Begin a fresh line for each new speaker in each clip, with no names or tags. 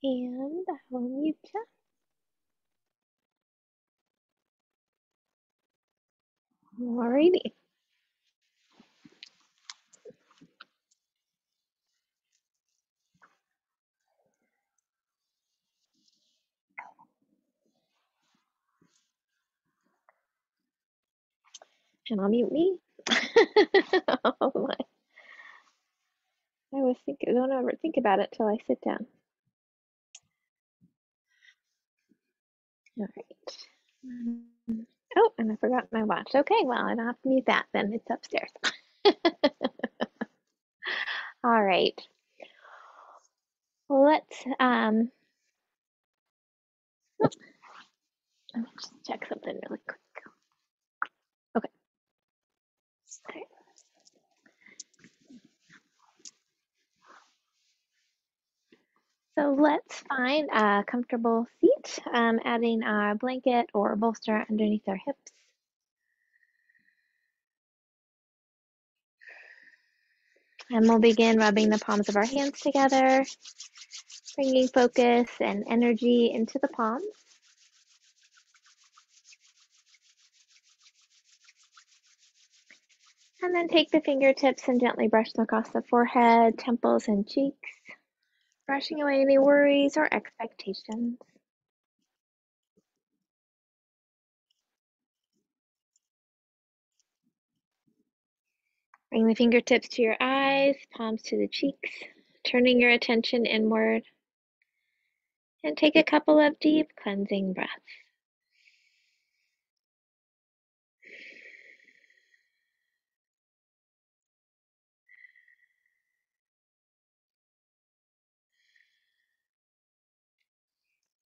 And I will mute you. Alrighty. And I'll mute me. Oh my. I was thinking, don't ever think about it till I sit down. All right. Oh, and I forgot my watch. Okay, well, I don't have to mute that then. It's upstairs. All right. Well, let's let me just check something really quick. Okay. All right. So let's find a comfortable seat, adding a blanket or bolster underneath our hips. And we'll begin rubbing the palms of our hands together, bringing focus and energy into the palms. And then take the fingertips and gently brush them across the forehead, temples, and cheeks, brushing away any worries or expectations. Bring the fingertips to your eyes, palms to the cheeks, turning your attention inward. And take a couple of deep cleansing breaths.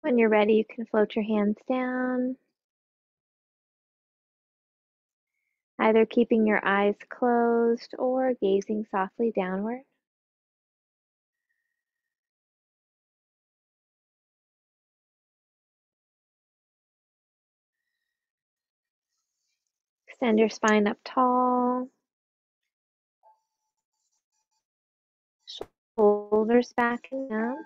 When you're ready, you can float your hands down, either keeping your eyes closed or gazing softly downward. Extend your spine up tall, shoulders back and down.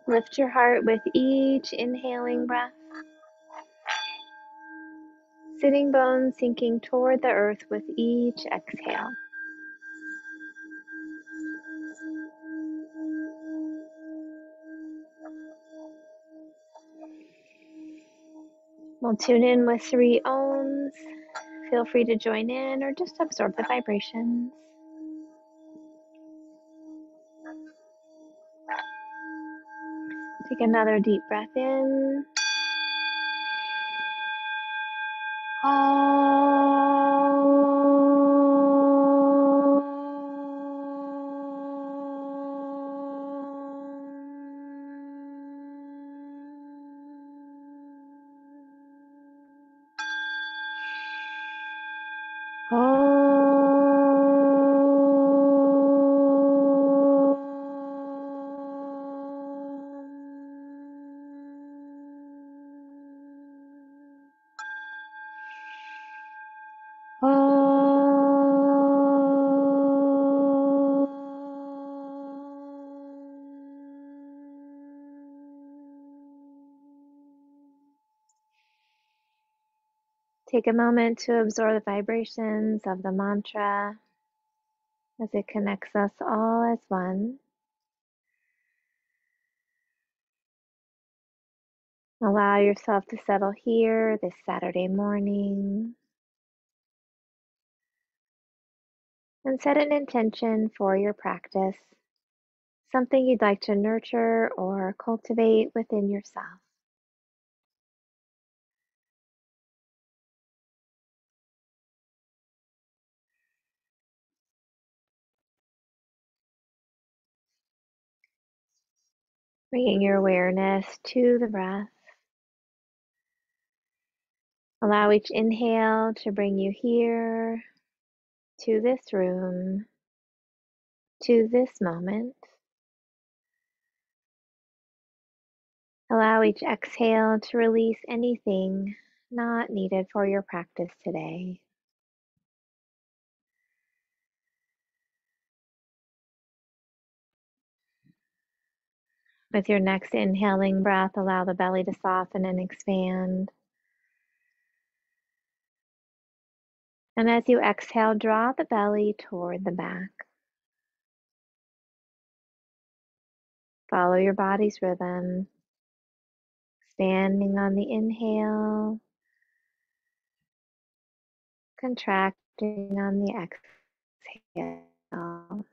Lift your heart with each inhaling breath. Sitting bones sinking toward the earth with each exhale. We'll tune in with 3 ohms. Feel free to join in or just absorb the vibrations. Take another deep breath in. Take a moment to absorb the vibrations of the mantra as it connects us all as one. Allow yourself to settle here this Saturday morning and set an intention for your practice, something you'd like to nurture or cultivate within yourself. Bringing your awareness to the breath. Allow each inhale to bring you here, to this room, to this moment. Allow each exhale to release anything not needed for your practice today. With your next inhaling breath, allow the belly to soften and expand. And as you exhale, draw the belly toward the back. Follow your body's rhythm, expanding on the inhale, contracting on the exhale.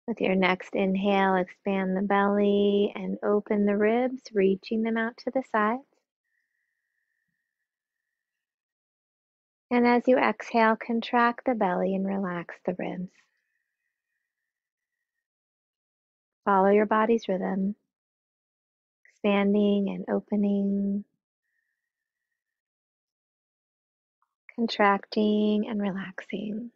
With your next inhale, expand the belly and open the ribs, reaching them out to the sides. And as you exhale, contract the belly and relax the ribs. Follow your body's rhythm, expanding and opening, contracting and relaxing.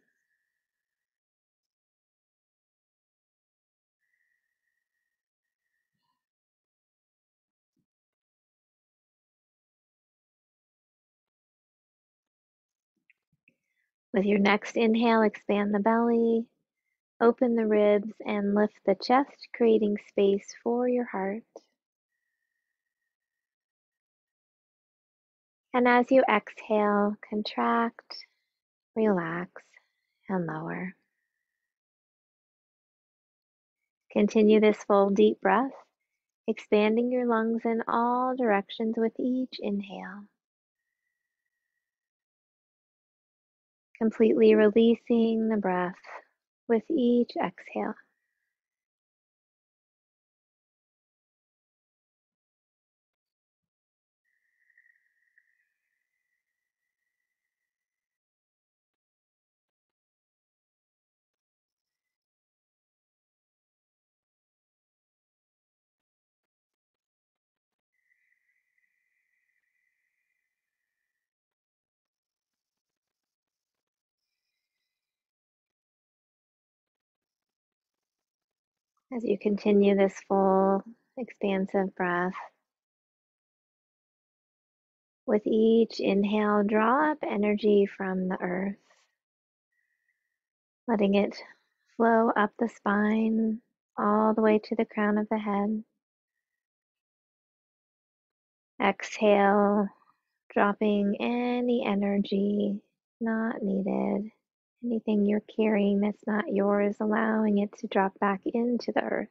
With your next inhale, expand the belly, open the ribs, and lift the chest, creating space for your heart. And as you exhale, contract, relax, and lower. Continue this full deep breath, expanding your lungs in all directions with each inhale. Completely releasing the breath with each exhale. As you continue this full, expansive breath, with each inhale, draw up energy from the earth, letting it flow up the spine, all the way to the crown of the head. Exhale, dropping any energy not needed, anything you're carrying that's not yours, allowing it to drop back into the earth,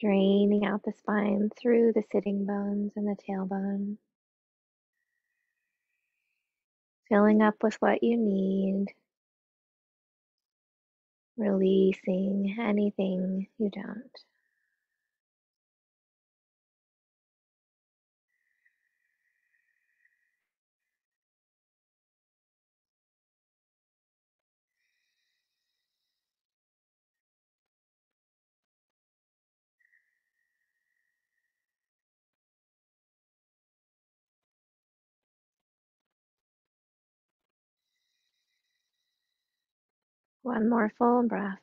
draining out the spine through the sitting bones and the tailbone, filling up with what you need, releasing anything you don't. One more full breath.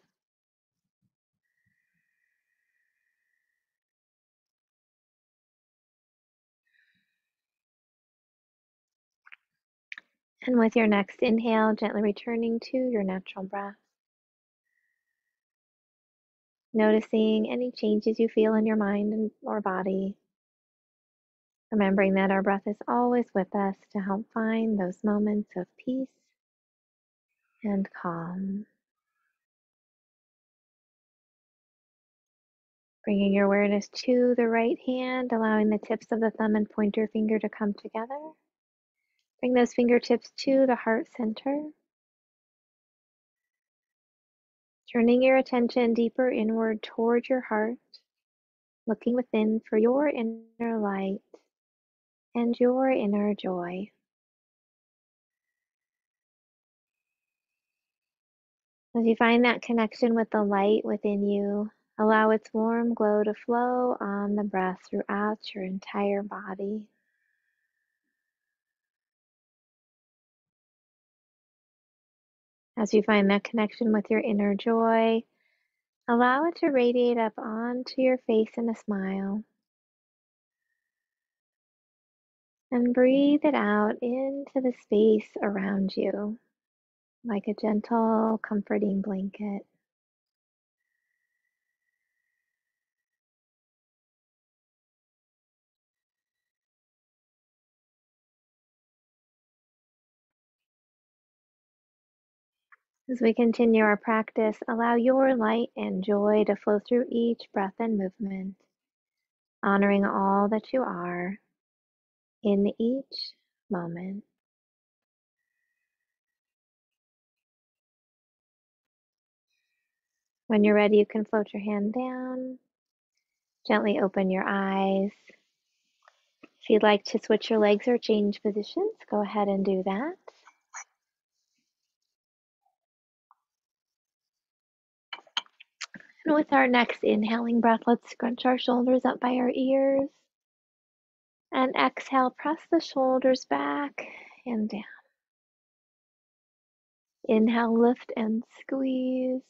And with your next inhale, gently returning to your natural breath. Noticing any changes you feel in your mind or body. Remembering that our breath is always with us to help find those moments of peace and calm. Bringing your awareness to the right hand, allowing the tips of the thumb and pointer finger to come together. Bring those fingertips to the heart center. Turning your attention deeper inward toward your heart, looking within for your inner light and your inner joy. As you find that connection with the light within you, allow its warm glow to flow on the breath throughout your entire body. As you find that connection with your inner joy, allow it to radiate up onto your face in a smile. And breathe it out into the space around you like a gentle, comforting blanket. As we continue our practice, allow your light and joy to flow through each breath and movement, honoring all that you are in each moment. When you're ready, you can float your hand down, gently open your eyes. If you'd like to switch your legs or change positions, go ahead and do that. And with our next inhaling breath, let's scrunch our shoulders up by our ears. And exhale, press the shoulders back and down. Inhale, lift and squeeze.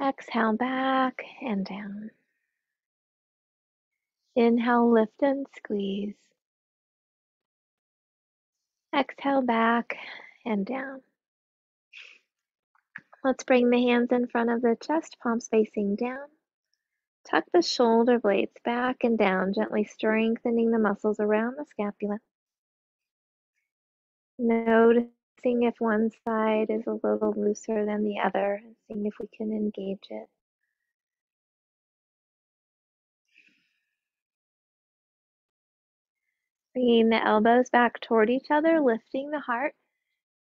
Exhale, back and down. Inhale, lift and squeeze. Exhale, back and down. Let's bring the hands in front of the chest, palms facing down. Tuck the shoulder blades back and down, gently strengthening the muscles around the scapula. Noticing if one side is a little looser than the other, and seeing if we can engage it. Bringing the elbows back toward each other, lifting the heart.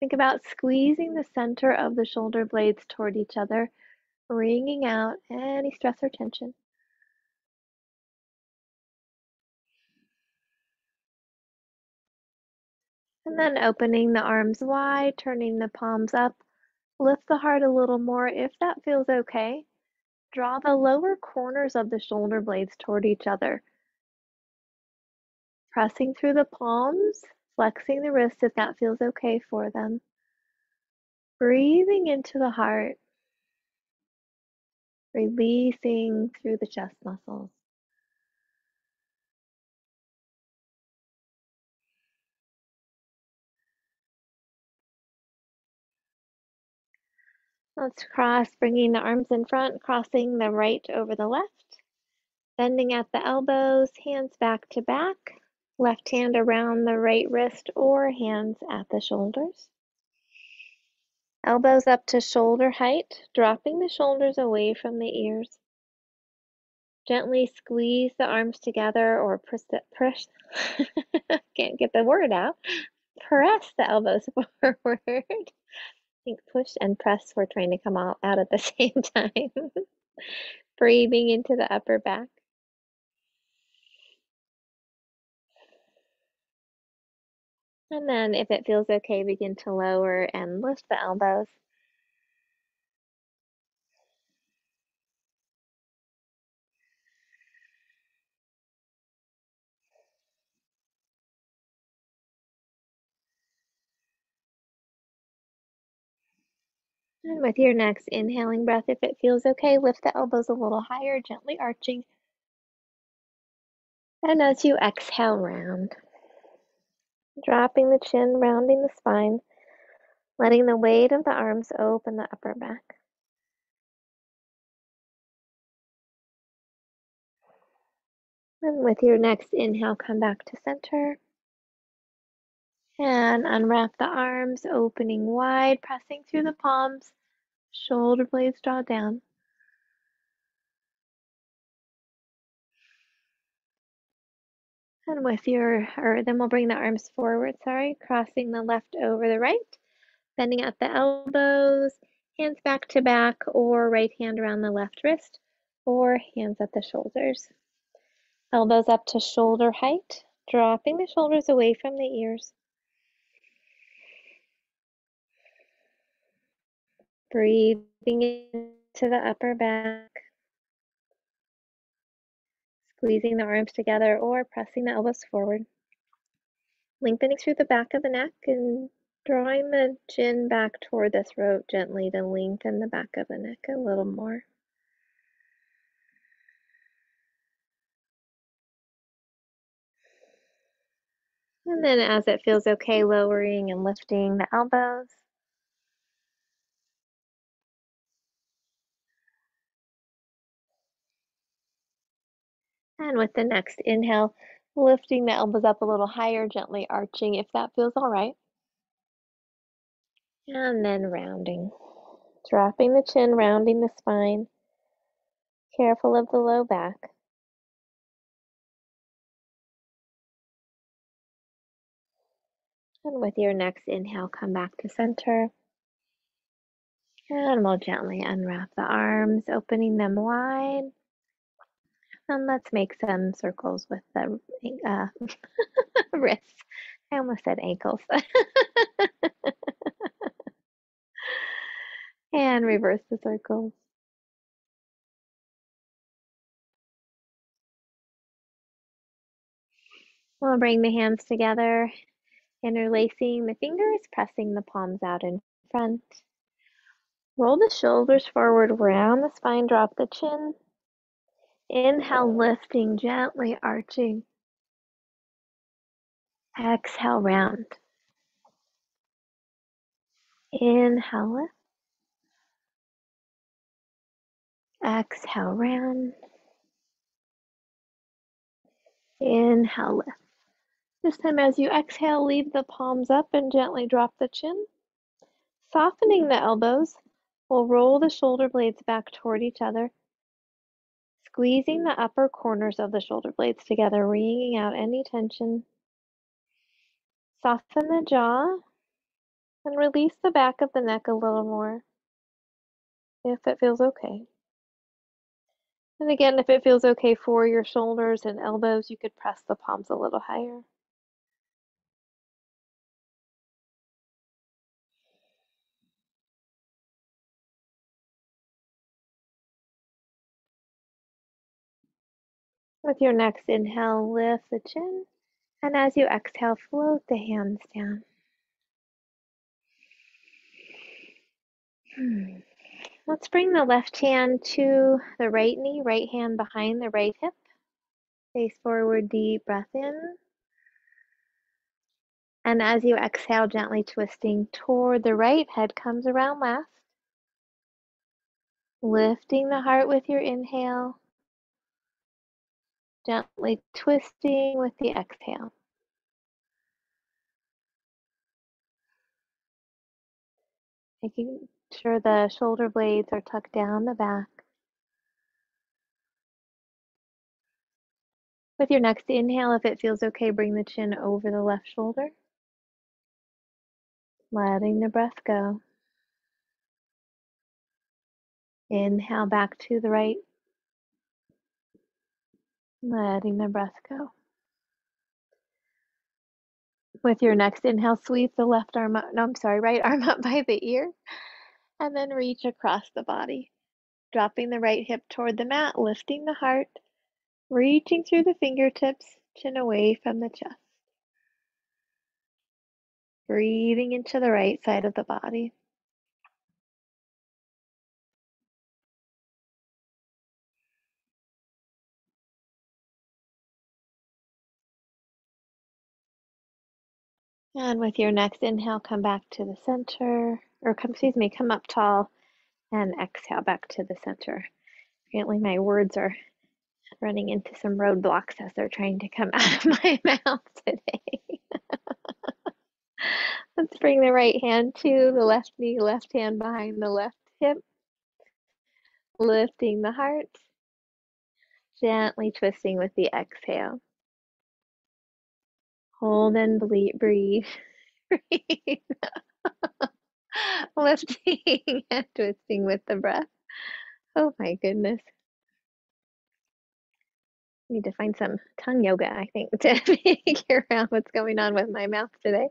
Think about squeezing the center of the shoulder blades toward each other, wringing out any stress or tension. And then opening the arms wide, turning the palms up. Lift the heart a little more if that feels okay. Draw the lower corners of the shoulder blades toward each other. Pressing through the palms, flexing the wrists if that feels okay for them. Breathing into the heart, releasing through the chest muscles. Let's cross, bringing the arms in front, crossing the right over the left. Bending at the elbows, hands back to back. Left hand around the right wrist or hands at the shoulders. Elbows up to shoulder height, dropping the shoulders away from the ears. Gently squeeze the arms together or press, can't get the word out. Press the elbows forward. I think push and press were trying to come out at the same time. Breathing into the upper back. And then if it feels okay, begin to lower and lift the elbows. And with your next inhaling breath, if it feels okay, lift the elbows a little higher, gently arching. And as you exhale, round. Dropping the chin, rounding the spine, letting the weight of the arms open the upper back. And with your next inhale, come back to center. And unwrap the arms, opening wide, pressing through the palms. Shoulder blades draw down. And then we'll bring the arms forward, crossing the left over the right. Bending at the elbows, hands back to back, or right hand around the left wrist, or hands at the shoulders. Elbows up to shoulder height, dropping the shoulders away from the ears. Breathing into the upper back, squeezing the arms together or pressing the elbows forward. Lengthening through the back of the neck and drawing the chin back toward the throat gently to lengthen the back of the neck a little more. And then as it feels okay, lowering and lifting the elbows. And with the next inhale, lifting the elbows up a little higher, gently arching if that feels all right. And then rounding. Dropping the chin, rounding the spine. Careful of the low back. And with your next inhale, come back to center. And we'll gently unwrap the arms, opening them wide. And let's make some circles with the wrists. I almost said ankles. And reverse the circles. We'll bring the hands together, interlacing the fingers, pressing the palms out in front. Roll the shoulders forward, round the spine, drop the chin. Inhale, lifting, gently arching. Exhale, round. Inhale, lift. Exhale, round. Inhale, lift. This time as you exhale, leave the palms up and gently drop the chin. Softening the elbows, we'll roll the shoulder blades back toward each other, squeezing the upper corners of the shoulder blades together, wringing out any tension. Soften the jaw and release the back of the neck a little more if it feels okay. And again, if it feels okay for your shoulders and elbows, you could press the palms a little higher. With your next inhale, lift the chin. And as you exhale, float the hands down. Let's bring the left hand to the right knee, right hand behind the right hip. Face forward, deep breath in. And as you exhale, gently twisting toward the right, head comes around last. Lifting the heart with your inhale. Gently twisting with the exhale. Making sure the shoulder blades are tucked down the back. With your next inhale, if it feels okay, bring the chin over the left shoulder. Letting the breath go. Inhale back to the right. Letting the breath go. With your next inhale, sweep the left arm up, no, I'm sorry, right arm up by the ear, and then reach across the body. Dropping the right hip toward the mat, lifting the heart, reaching through the fingertips, chin away from the chest. Breathing into the right side of the body. And with your next inhale, come back to the center, or come up tall, and exhale back to the center. Apparently my words are running into some roadblocks as they're trying to come out of my mouth today. Let's bring the right hand to the left knee, left hand behind the left hip, lifting the heart, gently twisting with the exhale. Hold and breathe. Breathe. Lifting and twisting with the breath. Oh my goodness. Need to find some tongue yoga, I think, to figure out what's going on with my mouth today.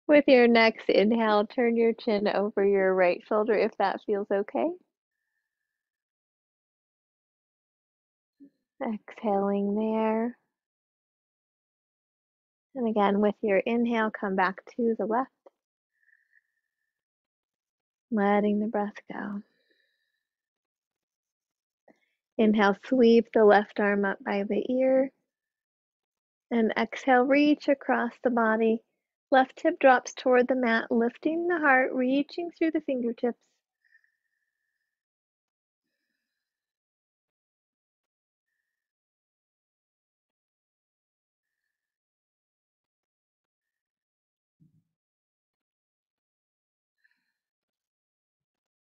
With your next inhale, turn your chin over your right shoulder if that feels okay. Exhaling there. And again, with your inhale, come back to the left. Letting the breath go. Inhale, sweep the left arm up by the ear. And exhale, reach across the body. Left hip drops toward the mat, lifting the heart, reaching through the fingertips.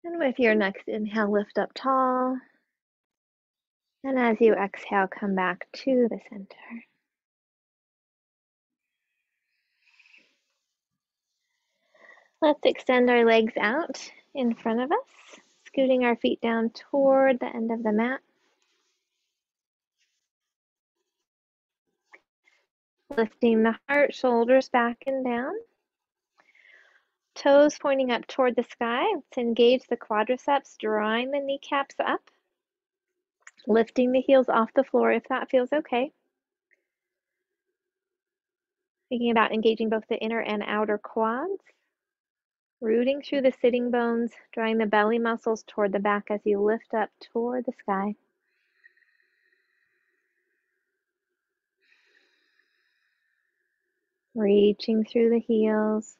And with your next inhale, lift up tall. And as you exhale, come back to the center. Let's extend our legs out in front of us, scooting our feet down toward the end of the mat. Lifting the heart, shoulders back and down. Toes pointing up toward the sky. Let's engage the quadriceps, drawing the kneecaps up. Lifting the heels off the floor if that feels okay. Thinking about engaging both the inner and outer quads. Rooting through the sitting bones, drawing the belly muscles toward the back as you lift up toward the sky. Reaching through the heels,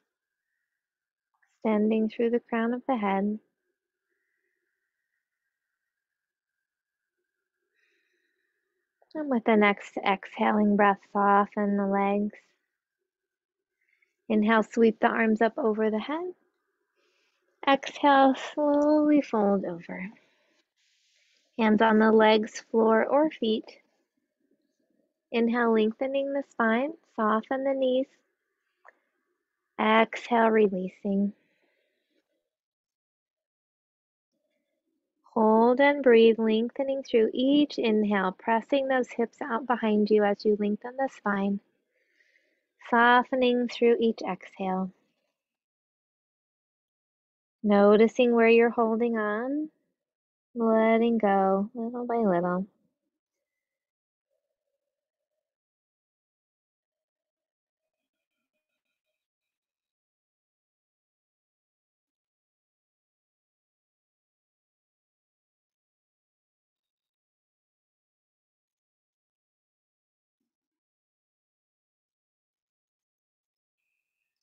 extending through the crown of the head. And with the next exhaling breath, soften the legs. Inhale, sweep the arms up over the head. Exhale, slowly fold over. Hands on the legs, floor, or feet. Inhale, lengthening the spine, soften the knees. Exhale, releasing. Hold and breathe, lengthening through each inhale, pressing those hips out behind you as you lengthen the spine. Softening through each exhale. Noticing where you're holding on, letting go little by little.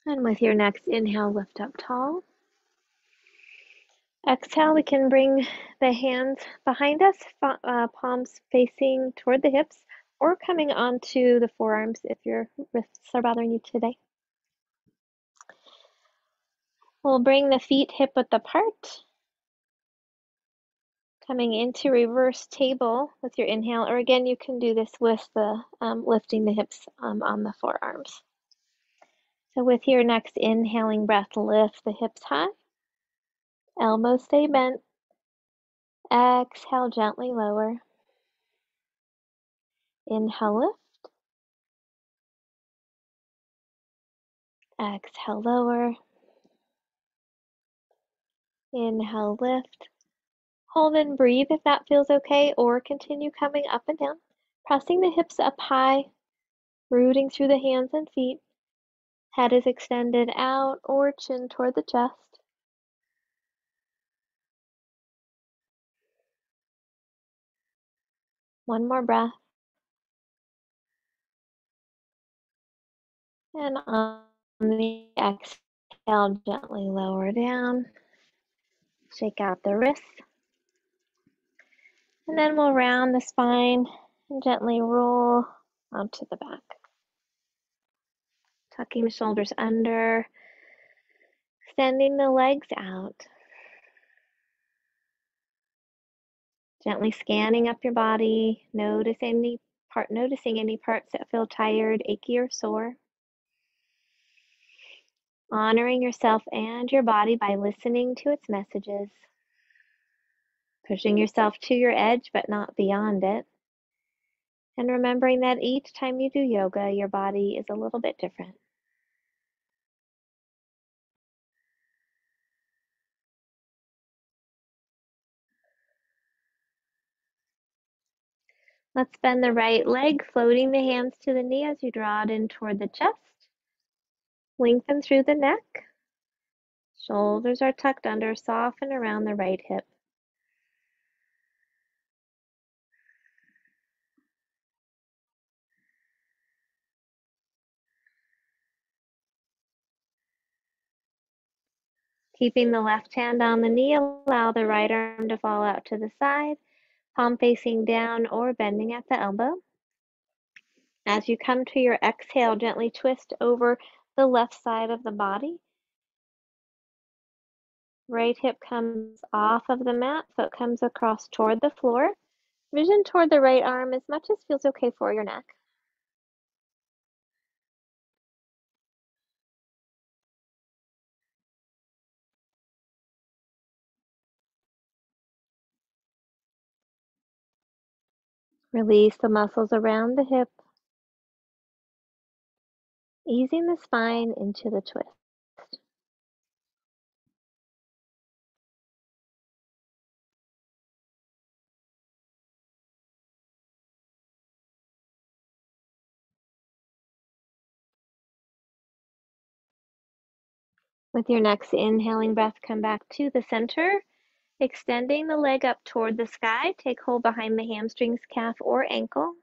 And with your next inhale, lift up tall. Exhale, we can bring the hands behind us, palms facing toward the hips, or coming onto the forearms if your wrists are bothering you today. We'll bring the feet hip-width apart, coming into reverse table with your inhale, or again, you can do this with the lifting the hips on the forearms. So with your next inhaling breath, lift the hips high, elbows stay bent. Exhale, gently lower. Inhale, lift. Exhale, lower. Inhale, lift. Hold and breathe if that feels okay, or continue coming up and down, pressing the hips up high, rooting through the hands and feet. Head is extended out or chin toward the chest. One more breath. And on the exhale, gently lower down. Shake out the wrists. And then we'll round the spine and gently roll onto the back. Tucking the shoulders under, extending the legs out. Gently scanning up your body, noticing any parts that feel tired, achy, or sore. Honoring yourself and your body by listening to its messages. Pushing yourself to your edge, but not beyond it. And remembering that each time you do yoga, your body is a little bit different. Let's bend the right leg, floating the hands to the knee as you draw it in toward the chest. Lengthen through the neck. Shoulders are tucked under, soften around the right hip. Keeping the left hand on the knee, allow the right arm to fall out to the side, palm facing down or bending at the elbow. As you come to your exhale, gently twist over the left side of the body. Right hip comes off of the mat, foot comes across toward the floor. Vision toward the right arm as much as feels okay for your neck. Release the muscles around the hip, easing the spine into the twist. With your next inhaling breath, come back to the center, extending the leg up toward the sky. Take hold behind the hamstrings, calf, or ankle.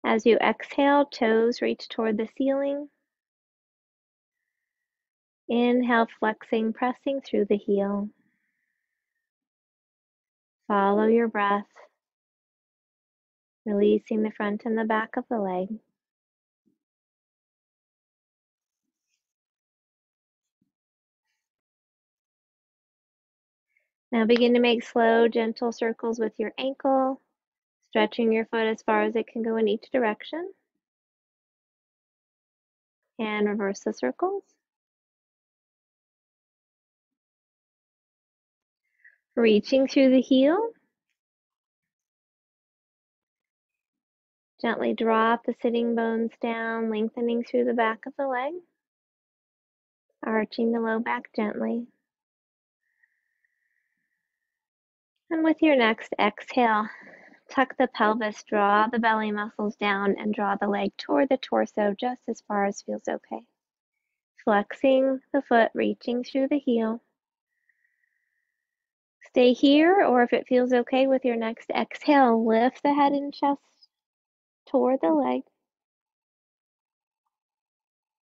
As you exhale, toes reach toward the ceiling. Inhale, flexing, pressing through the heel. Follow your breath, releasing the front and the back of the leg. Now begin to make slow, gentle circles with your ankle, stretching your foot as far as it can go in each direction. And reverse the circles. Reaching through the heel. Gently drop the sitting bones down, lengthening through the back of the leg. Arching the low back gently. And with your next exhale, tuck the pelvis, draw the belly muscles down, and draw the leg toward the torso just as far as feels okay. Flexing the foot, reaching through the heel. Stay here, or if it feels okay with your next exhale, lift the head and chest toward the leg.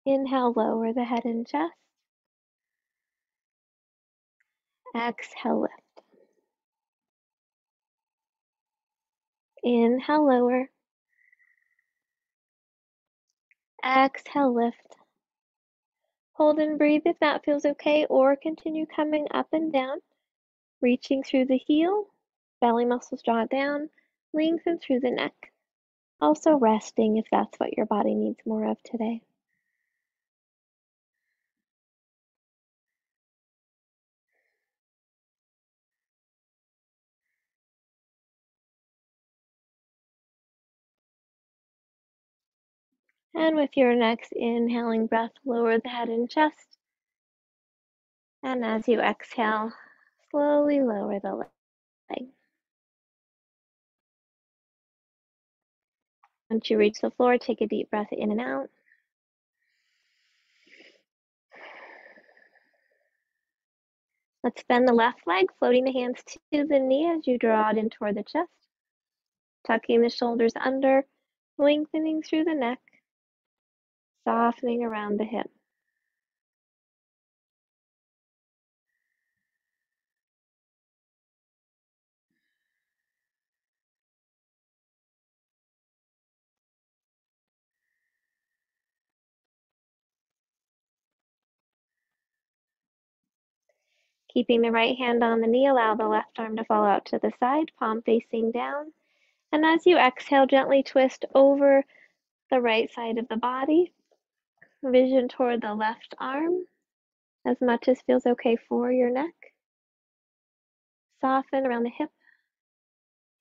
Inhale, lower the head and chest. Exhale, lift. Inhale, lower. Exhale, lift. Hold and breathe if that feels okay, or continue coming up and down, reaching through the heel, belly muscles draw down, lengthen through the neck. Also resting if that's what your body needs more of today. And with your next inhaling breath, lower the head and chest. And as you exhale, slowly lower the leg. Once you reach the floor, take a deep breath in and out. Let's bend the left leg, floating the hands to the knee as you draw it in toward the chest. Tucking the shoulders under, lengthening through the neck, softening around the hip. Keeping the right hand on the knee, allow the left arm to fall out to the side, palm facing down. And as you exhale, gently twist over the right side of the body. Vision toward the left arm, as much as feels okay for your neck. Soften around the hip,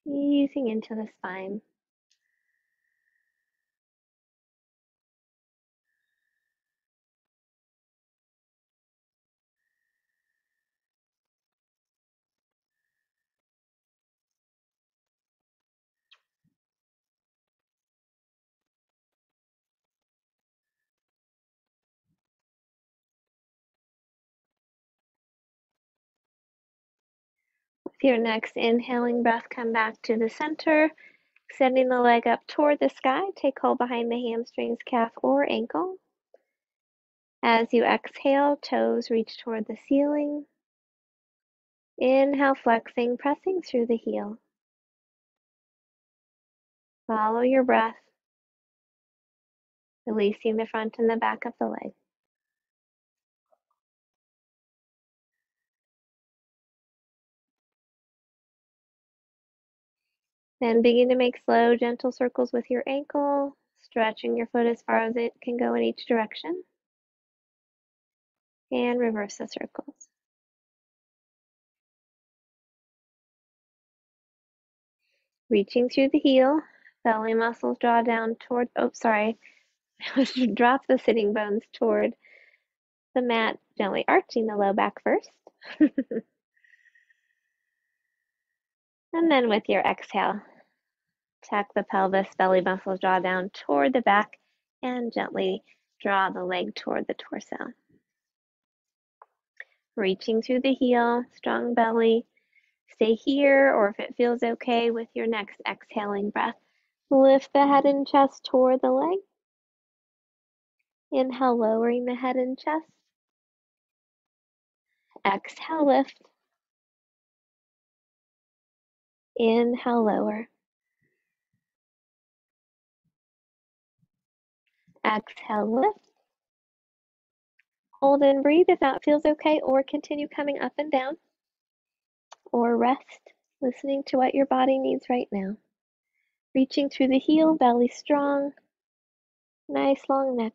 easing into the spine. With your next inhaling breath, come back to the center, extending the leg up toward the sky. Take hold behind the hamstrings, calf, or ankle. As you exhale, toes reach toward the ceiling. Inhale, flexing, pressing through the heel. Follow your breath, releasing the front and the back of the leg. Then begin to make slow, gentle circles with your ankle, stretching your foot as far as it can go in each direction. And reverse the circles. Reaching through the heel, belly muscles draw down toward, drop the sitting bones toward the mat, gently arching the low back first. And then with your exhale, tuck the pelvis, belly muscles draw down toward the back, and gently draw the leg toward the torso. Reaching through the heel, strong belly. Stay here, or if it feels okay with your next exhaling breath, lift the head and chest toward the leg. Inhale, lowering the head and chest. Exhale, lift. Inhale, lower. Exhale, lift. Hold and breathe if that feels okay, or continue coming up and down. Or rest, listening to what your body needs right now. Reaching through the heel, belly strong. Nice long neck.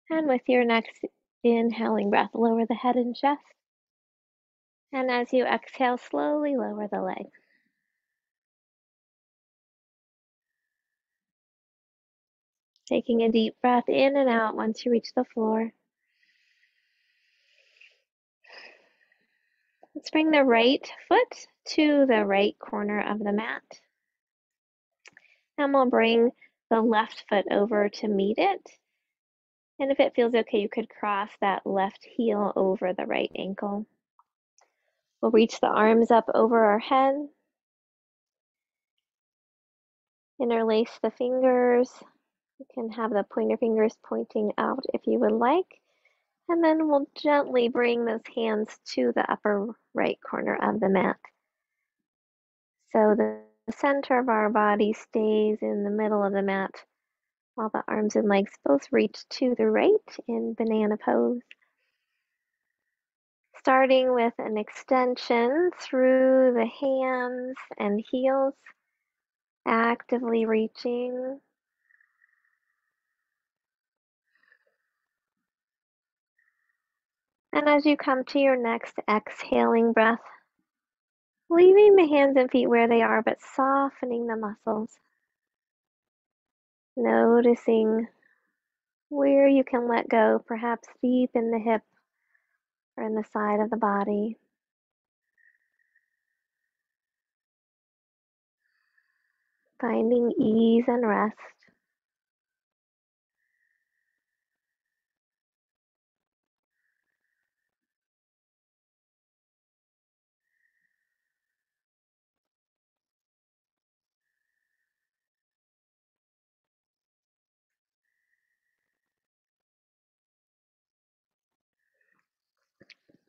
And with your next inhaling breath, lower the head and chest. And as you exhale, slowly lower the leg. Taking a deep breath in and out once you reach the floor. Let's bring the right foot to the right corner of the mat. And we'll bring the left foot over to meet it. And if it feels okay, you could cross that left heel over the right ankle. We'll reach the arms up over our head. Interlace the fingers. You can have the pointer fingers pointing out if you would like. And then we'll gently bring those hands to the upper right corner of the mat. So the center of our body stays in the middle of the mat while the arms and legs both reach to the right in banana pose. Starting with an extension through the hands and heels, actively reaching. And as you come to your next exhaling breath, leaving the hands and feet where they are, but softening the muscles. Noticing where you can let go, perhaps deep in the hip or in the side of the body. Finding ease and rest.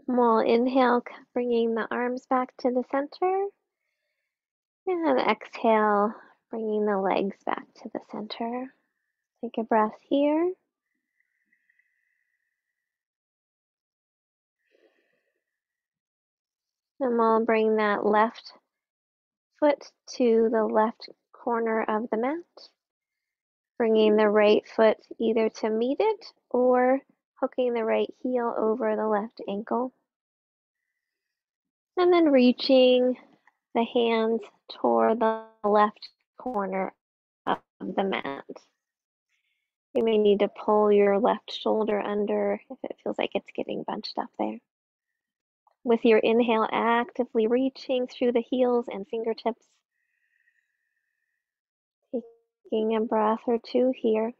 We'll inhale, bringing the arms back to the center. And exhale, bringing the legs back to the center. Take a breath here. And we'll bring that left foot to the left corner of the mat. Bringing the right foot either to meet it or hooking the right heel over the left ankle. And then reaching the hands toward the left corner of the mat. You may need to pull your left shoulder under if it feels like it's getting bunched up there. With your inhale, actively reaching through the heels and fingertips. Taking a breath or two here.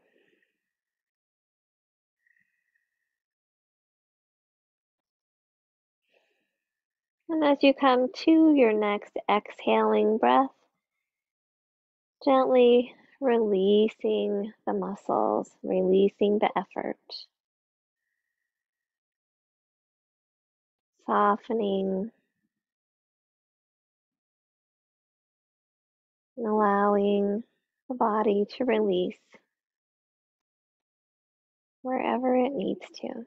And as you come to your next exhaling breath, Gently releasing the muscles, releasing the effort, softening and allowing the body to release wherever it needs to.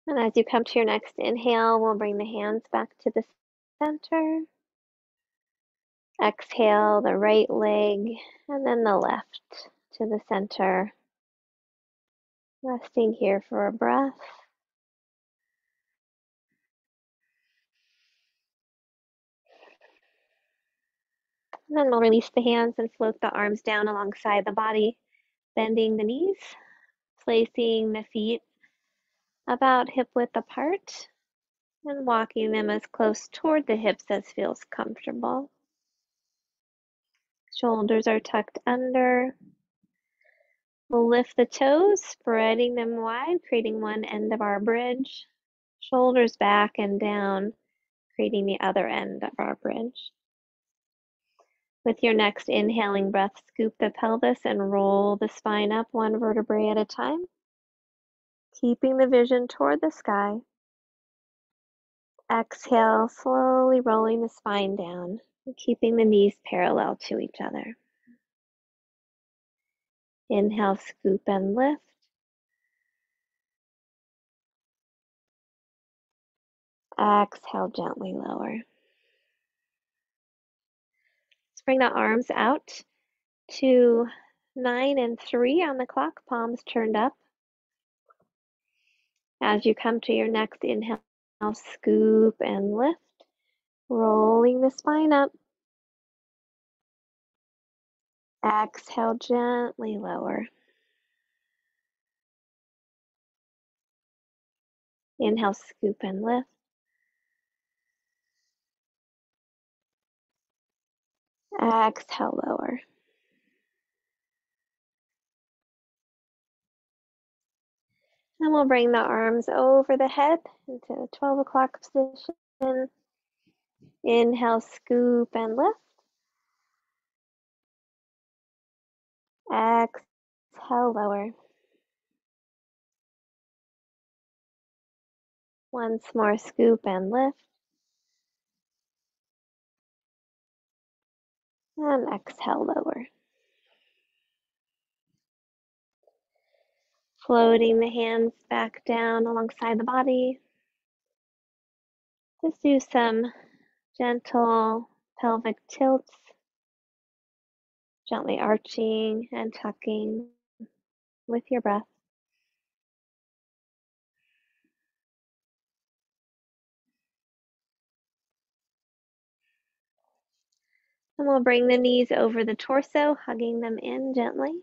And as you come to your next inhale, we'll bring the hands back to the center. Exhale the right leg and then the left to the center. Resting here for a breath. And then we'll release the hands and float the arms down alongside the body, bending the knees, placing the feet about hip width apart, and walking them as close toward the hips as feels comfortable. Shoulders are tucked under. We'll lift the toes, spreading them wide, creating one end of our bridge. Shoulders back and down, creating the other end of our bridge. With your next inhaling breath, scoop the pelvis and roll the spine up one vertebrae at a time, keeping the vision toward the sky. Exhale, slowly rolling the spine down, keeping the knees parallel to each other. Inhale, scoop and lift. Exhale, gently lower. Let's bring the arms out to 9 and 3 on the clock, palms turned up. As you come to your next inhale, scoop and lift, rolling the spine up. Exhale, gently lower. Inhale, scoop and lift. Exhale, lower. And we'll bring the arms over the head into the 12 o'clock position. Inhale, scoop and lift. Exhale, lower. Once more, scoop and lift. And exhale, lower. Floating the hands back down alongside the body. Just do some gentle pelvic tilts, gently arching and tucking with your breath. And we'll bring the knees over the torso, hugging them in gently.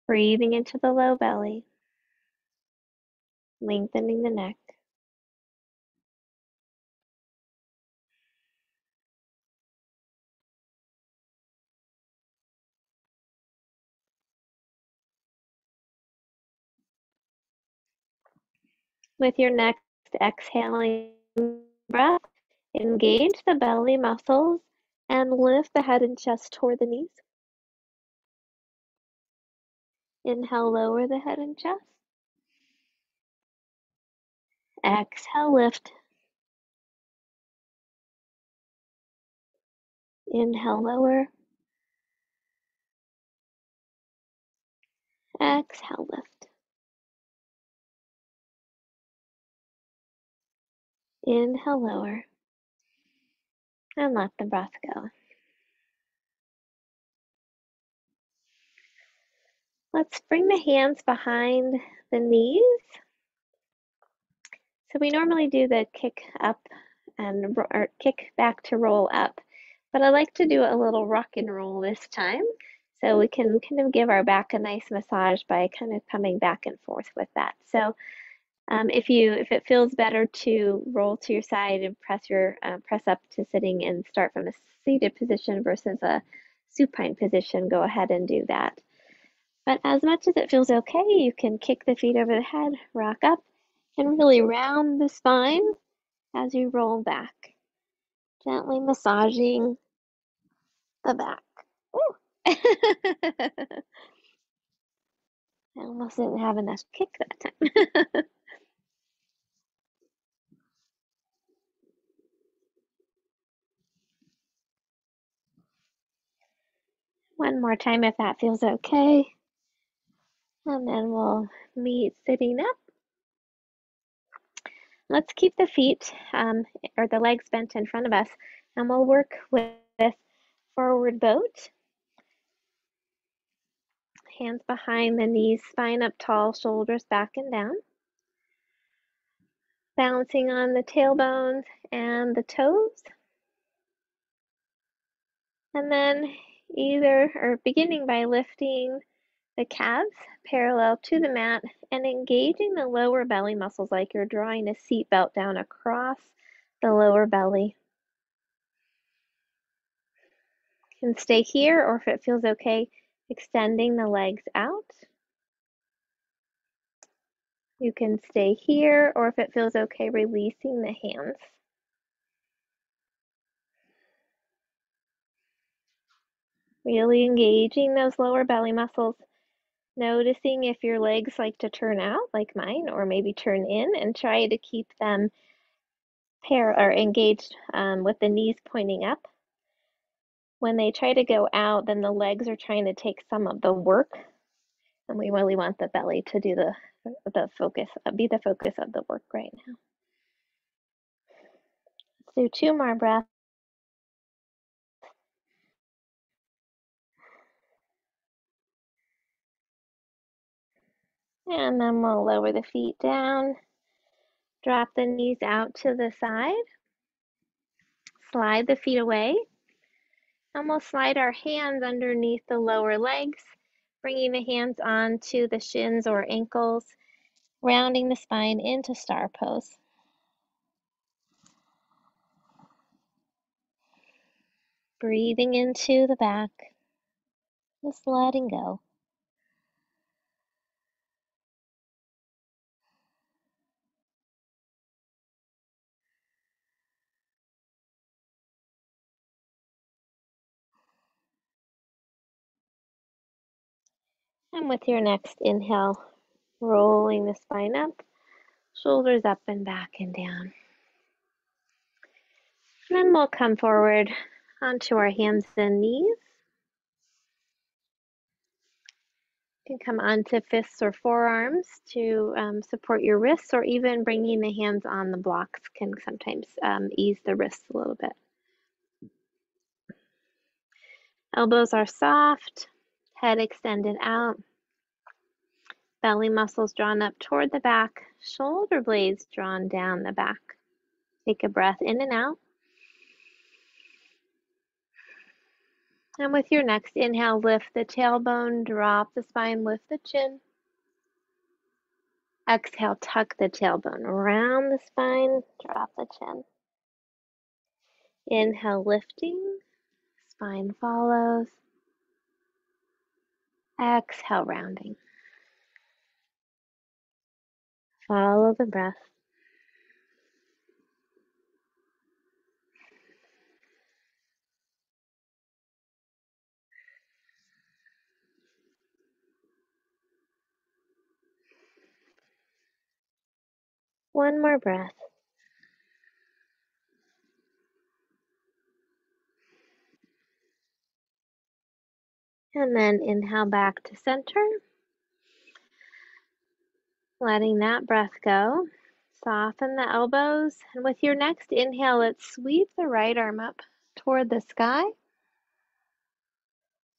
Breathing into the low belly, lengthening the neck. With your next exhaling breath, engage the belly muscles and lift the head and chest toward the knees. Inhale, lower the head and chest. Exhale, lift. Inhale, lower. Exhale, lift. Inhale, lower. And let the breath go. Let's bring the hands behind the knees. So we normally do the kick up and or kick back to roll up, but I like to do a little rock and roll this time. So we can kind of give our back a nice massage by kind of coming back and forth with that. So if it feels better to roll to your side and press up to sitting and start from a seated position versus a supine position, go ahead and do that. But as much as it feels okay, you can kick the feet over the head, rock up, and really round the spine as you roll back, gently massaging the back. Ooh. I almost didn't have enough kick that time. One more time if that feels okay. And then we'll meet sitting up. Let's keep the feet or the legs bent in front of us, and we'll work with forward boat. Hands behind the knees, spine up tall, shoulders back and down. Balancing on the tailbones and the toes. And then beginning by lifting the calves parallel to the mat and engaging the lower belly muscles like you're drawing a seat belt down across the lower belly. You can stay here, or if it feels okay, extending the legs out. You can stay here, or if it feels okay, releasing the hands. Really engaging those lower belly muscles. Noticing if your legs like to turn out like mine, or maybe turn in, and try to keep them engaged with the knees pointing up. When they try to go out, then the legs are trying to take some of the work, and we really want the belly to do the focus, be the focus of the work right now. Let's do 2 more breaths. And then we'll lower the feet down, drop the knees out to the side, slide the feet away, and we'll slide our hands underneath the lower legs, bringing the hands onto the shins or ankles, rounding the spine into star pose. Breathing into the back, just letting go. And with your next inhale, rolling the spine up, shoulders up and back and down. And then we'll come forward onto our hands and knees. You can come onto fists or forearms to support your wrists, or even bringing the hands on the blocks can sometimes ease the wrists a little bit. Elbows are soft, head extended out, belly muscles drawn up toward the back, shoulder blades drawn down the back. Take a breath in and out. And with your next inhale, lift the tailbone, drop the spine, lift the chin. Exhale, tuck the tailbone around the spine, drop the chin. Inhale, lifting, spine follows. Exhale, rounding. Follow the breath. One more breath. And then inhale back to center. Letting that breath go. Soften the elbows. And with your next inhale, let's sweep the right arm up toward the sky.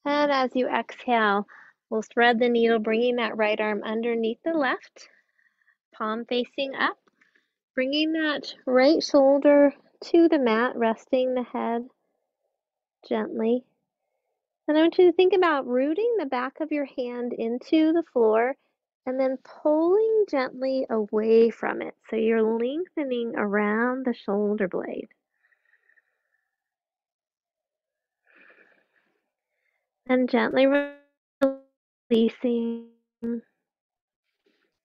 And as you exhale, we'll thread the needle, bringing that right arm underneath the left, palm facing up, bringing that right shoulder to the mat, resting the head gently. And I want you to think about rooting the back of your hand into the floor and then pulling gently away from it. So you're lengthening around the shoulder blade. And gently releasing.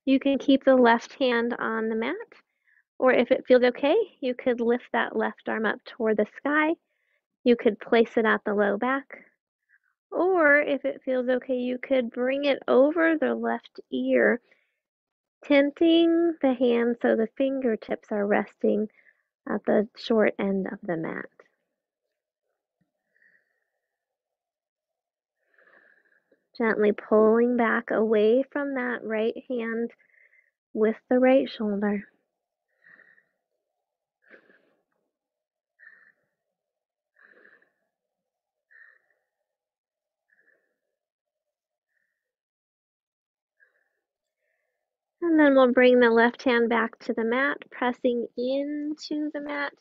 You can keep the left hand on the mat, or if it feels okay, you could lift that left arm up toward the sky. You could place it at the low back. Or if it feels okay, you could bring it over the left ear, tilting the hand so the fingertips are resting at the short end of the mat. Gently pulling back away from that right hand with the right shoulder. And then we'll bring the left hand back to the mat, pressing into the mat,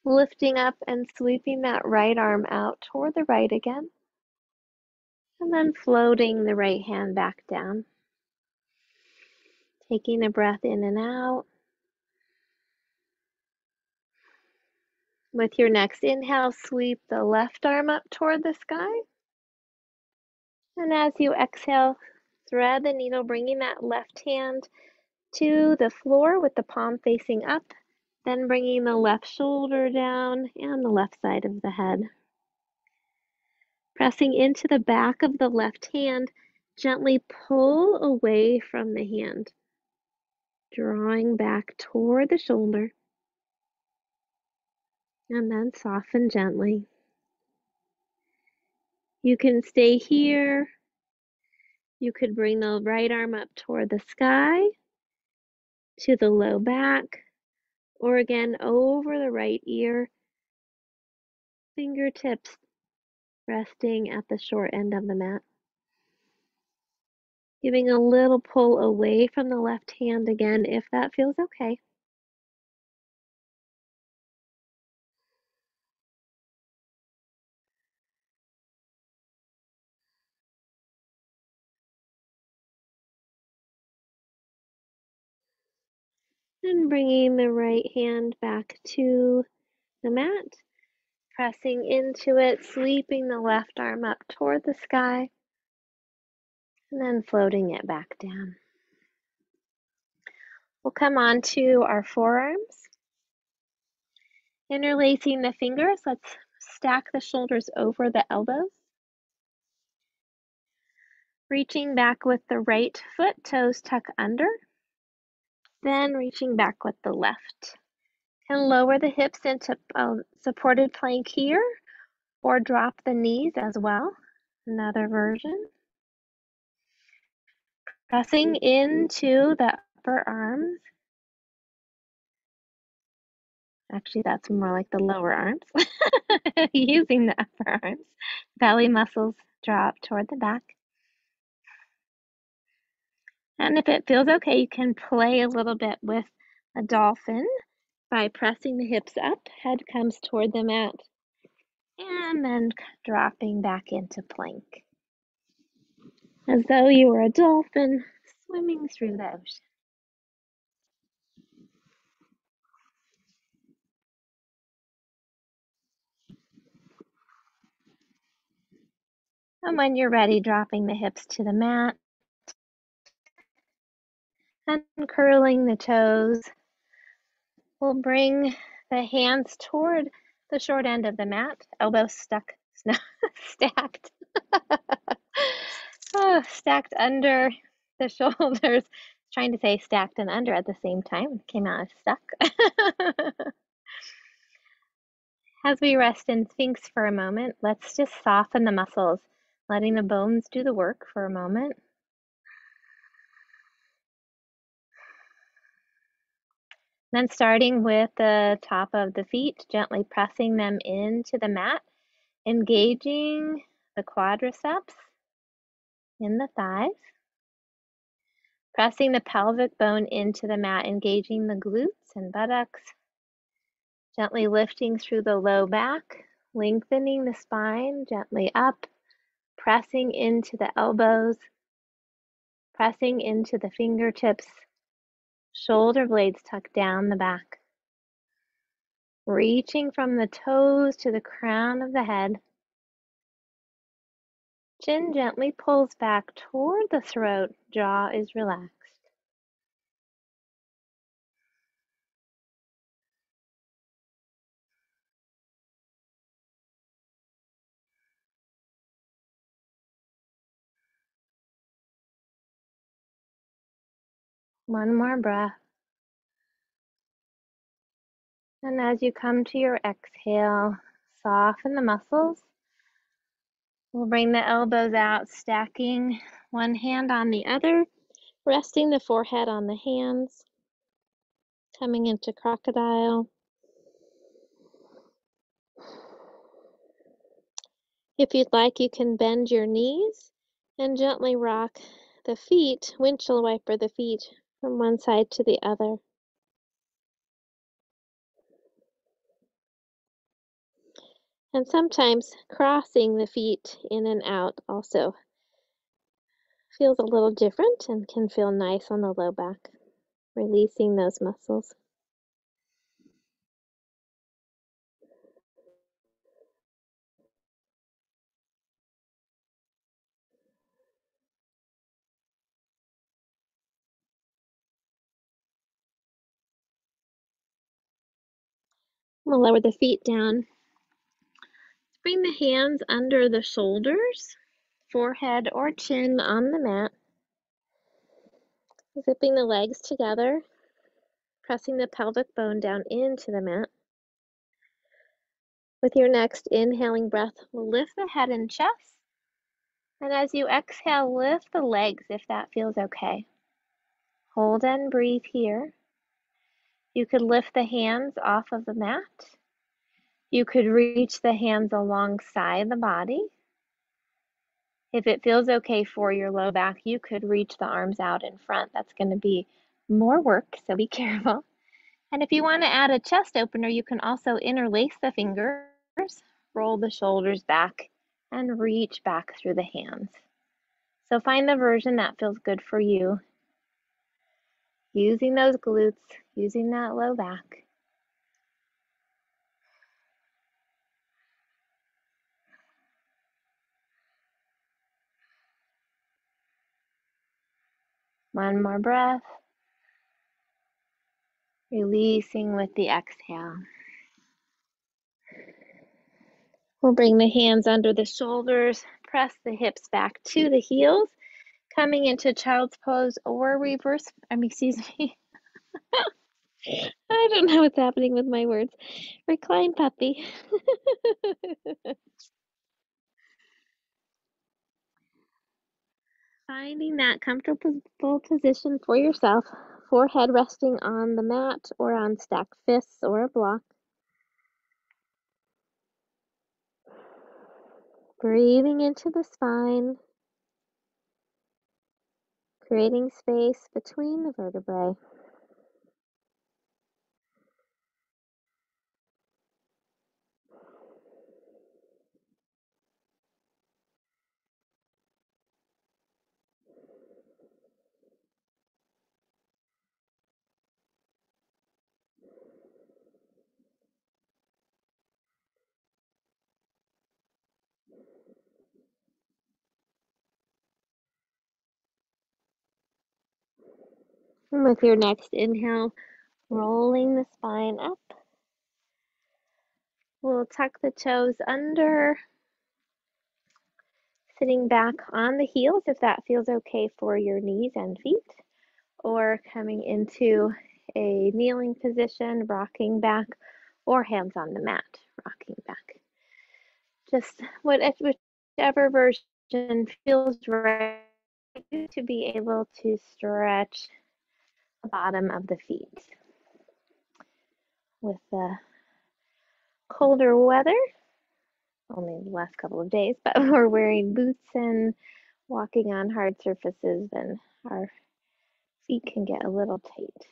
lifting up and sweeping that right arm out toward the right again. And then floating the right hand back down. Taking a breath in and out. With your next inhale, sweep the left arm up toward the sky. And as you exhale, thread the needle, bringing that left hand to the floor with the palm facing up, then bringing the left shoulder down and the left side of the head. Pressing into the back of the left hand, gently pull away from the hand, drawing back toward the shoulder, and then soften gently. You can stay here. You could bring the right arm up toward the sky, to the low back, or again over the right ear, fingertips resting at the short end of the mat. Giving a little pull away from the left hand again if that feels okay. And bringing the right hand back to the mat, pressing into it, sweeping the left arm up toward the sky, and then floating it back down. We'll come on to our forearms. Interlacing the fingers, let's stack the shoulders over the elbows. Reaching back with the right foot, toes tuck under. Then reaching back with the left. And lower the hips into supported plank here, or drop the knees as well. Another version. Pressing into the upper arms. Actually, that's more like the lower arms. Using the upper arms. Belly muscles drop toward the back. And if it feels okay, you can play a little bit with a dolphin by pressing the hips up. Head comes toward the mat. And then dropping back into plank. As though you were a dolphin swimming through the ocean. And when you're ready, dropping the hips to the mat and curling the toes. We'll bring the hands toward the short end of the mat, elbows stacked, stacked under the shoulders. Trying to say stacked and under at the same time, came out as stuck. As we rest in Sphinx for a moment, let's just soften the muscles, letting the bones do the work for a moment. Then starting with the top of the feet, gently pressing them into the mat, engaging the quadriceps in the thighs. Pressing the pelvic bone into the mat, engaging the glutes and buttocks. Gently lifting through the low back, lengthening the spine gently up, pressing into the elbows, pressing into the fingertips, shoulder blades tucked down the back, reaching from the toes to the crown of the head. Chin gently pulls back toward the throat, jaw is relaxed. One more breath. And as you come to your exhale, soften the muscles. We'll bring the elbows out, stacking one hand on the other, resting the forehead on the hands, coming into crocodile. If you'd like, you can bend your knees and gently rock the feet, windshield wiper the feet from one side to the other. And sometimes crossing the feet in and out also feels a little different and can feel nice on the low back, releasing those muscles. We'll lower the feet down. Bring the hands under the shoulders, forehead or chin on the mat. Zipping the legs together, pressing the pelvic bone down into the mat. With your next inhaling breath, we'll lift the head and chest. And as you exhale, lift the legs if that feels okay. Hold and breathe here. You could lift the hands off of the mat. You could reach the hands alongside the body. If it feels okay for your low back, you could reach the arms out in front. That's going to be more work, so be careful. And if you want to add a chest opener, you can also interlace the fingers, roll the shoulders back, and reach back through the hands. So find the version that feels good for you. Using those glutes, using that low back. One more breath. Releasing with the exhale. We'll bring the hands under the shoulders, press the hips back to the heels, coming into child's pose or reverse, excuse me. I don't know what's happening with my words. Recline puppy. Finding that comfortable position for yourself, forehead resting on the mat or on stacked fists or a block. Breathing into the spine, creating space between the vertebrae. And with your next inhale, rolling the spine up. We'll tuck the toes under, sitting back on the heels if that feels okay for your knees and feet, or coming into a kneeling position, rocking back, or hands on the mat, rocking back. Just whichever version feels right to be able to stretch the bottom of the feet. With the colder weather, only the last couple of days, but we're wearing boots and walking on hard surfaces, then our feet can get a little tight.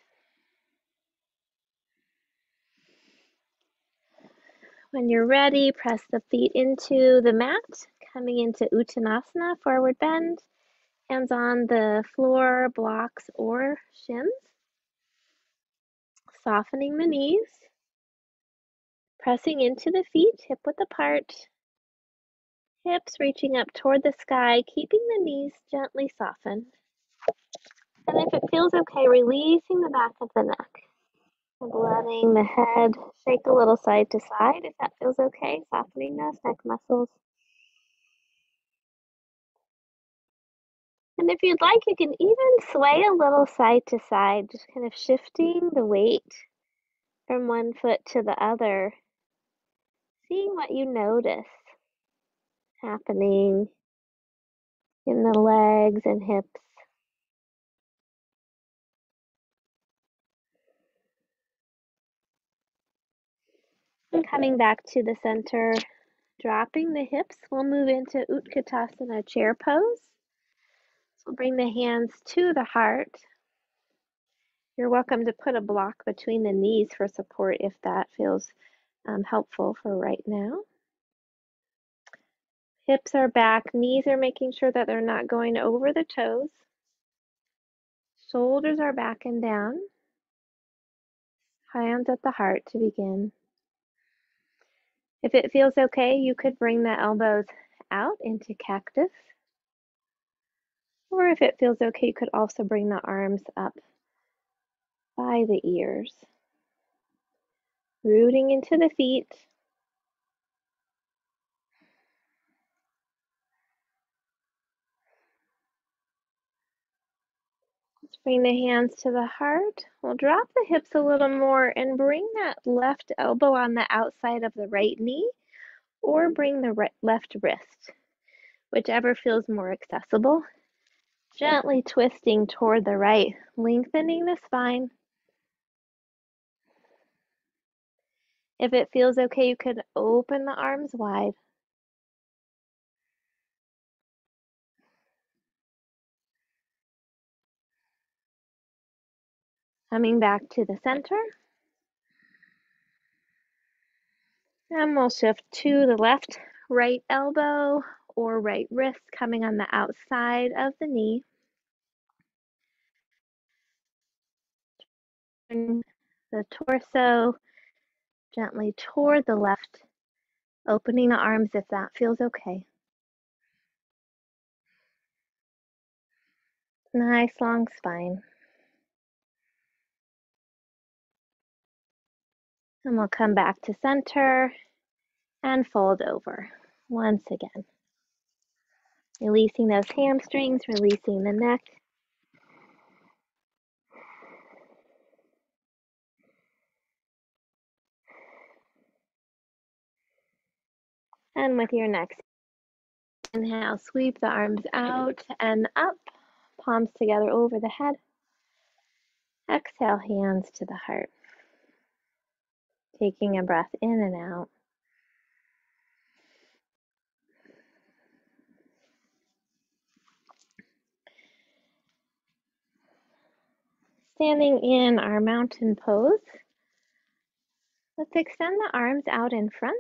When you're ready, press the feet into the mat, coming into Uttanasana, forward bend, hands on the floor, blocks, or shins. Softening the knees, pressing into the feet, hip width apart, hips reaching up toward the sky, keeping the knees gently softened. And if it feels okay, releasing the back of the neck. And letting the head shake a little side to side, if that feels okay, softening those neck muscles. And if you'd like, you can even sway a little side to side, just kind of shifting the weight from one foot to the other, seeing what you notice happening in the legs and hips. And coming back to the center, dropping the hips, we'll move into Utkatasana chair pose. So we'll bring the hands to the heart. You're welcome to put a block between the knees for support if that feels helpful for right now. Hips are back, knees are making sure that they're not going over the toes. Shoulders are back and down. Hands at the heart to begin. If it feels okay, you could bring the elbows out into cactus. Or if it feels okay, you could also bring the arms up by the ears. Rooting into the feet. Let's bring the hands to the heart. We'll drop the hips a little more and bring that left elbow on the outside of the right knee, or bring the left wrist, whichever feels more accessible. Gently twisting toward the right, lengthening the spine. If it feels okay, you could open the arms wide. Coming back to the center. And we'll shift to the left, right elbow or right wrist coming on the outside of the knee. Turn the torso gently toward the left, opening the arms if that feels okay. Nice long spine. And we'll come back to center and fold over once again. Releasing those hamstrings, releasing the neck. And with your next inhale, sweep the arms out and up, palms together over the head. Exhale, hands to the heart. Taking a breath in and out. Standing in our mountain pose, let's extend the arms out in front,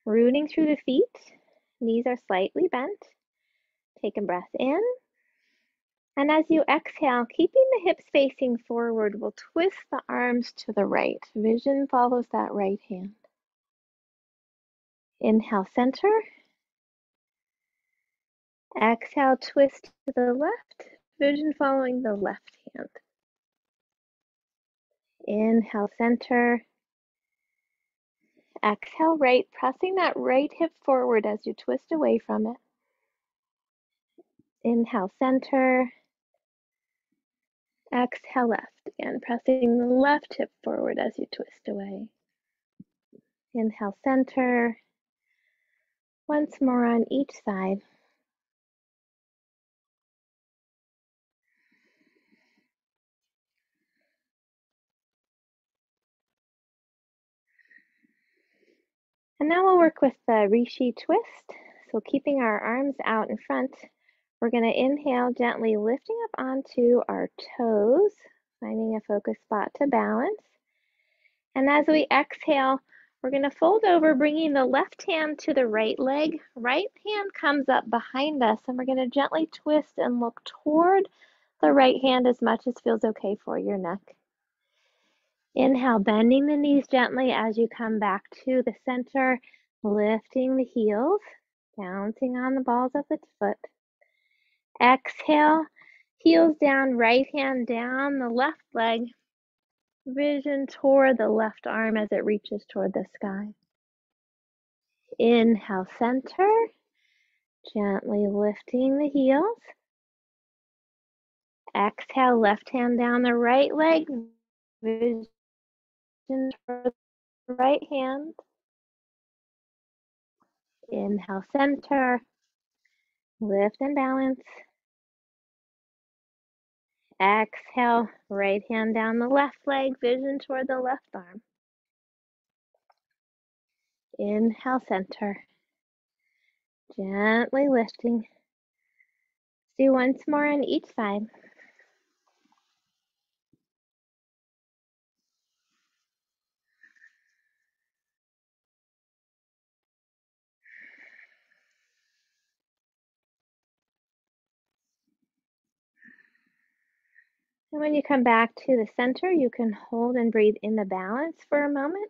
rooting through the feet. Knees are slightly bent. Take a breath in. And as you exhale, keeping the hips facing forward, we'll twist the arms to the right. Vision follows that right hand. Inhale, center. Exhale, twist to the left. Vision following the left hand. Inhale, center. Exhale, right, pressing that right hip forward as you twist away from it. Inhale, center. Exhale, left. Again, pressing the left hip forward as you twist away. Inhale, center. Once more on each side. And now we'll work with the Reishi Twist. So keeping our arms out in front, we're going to inhale, gently lifting up onto our toes, finding a focus spot to balance. And as we exhale, We're going to fold over, bringing the left hand to the right leg. Right hand comes up behind us, and we're going to gently twist and look toward the right hand as much as feels okay for your neck. Inhale, bending the knees gently as you come back to the center, lifting the heels, bouncing on the balls of the foot. Exhale, heels down, right hand down the left leg, vision toward the left arm as it reaches toward the sky. Inhale, center, gently lifting the heels. Exhale, left hand down the right leg, vision toward the right hand. Inhale, center, lift and balance. Exhale, right hand down the left leg, vision toward the left arm. Inhale, center, gently lifting. Do once more on each side. And when you come back to the center, you can hold and breathe in the balance for a moment.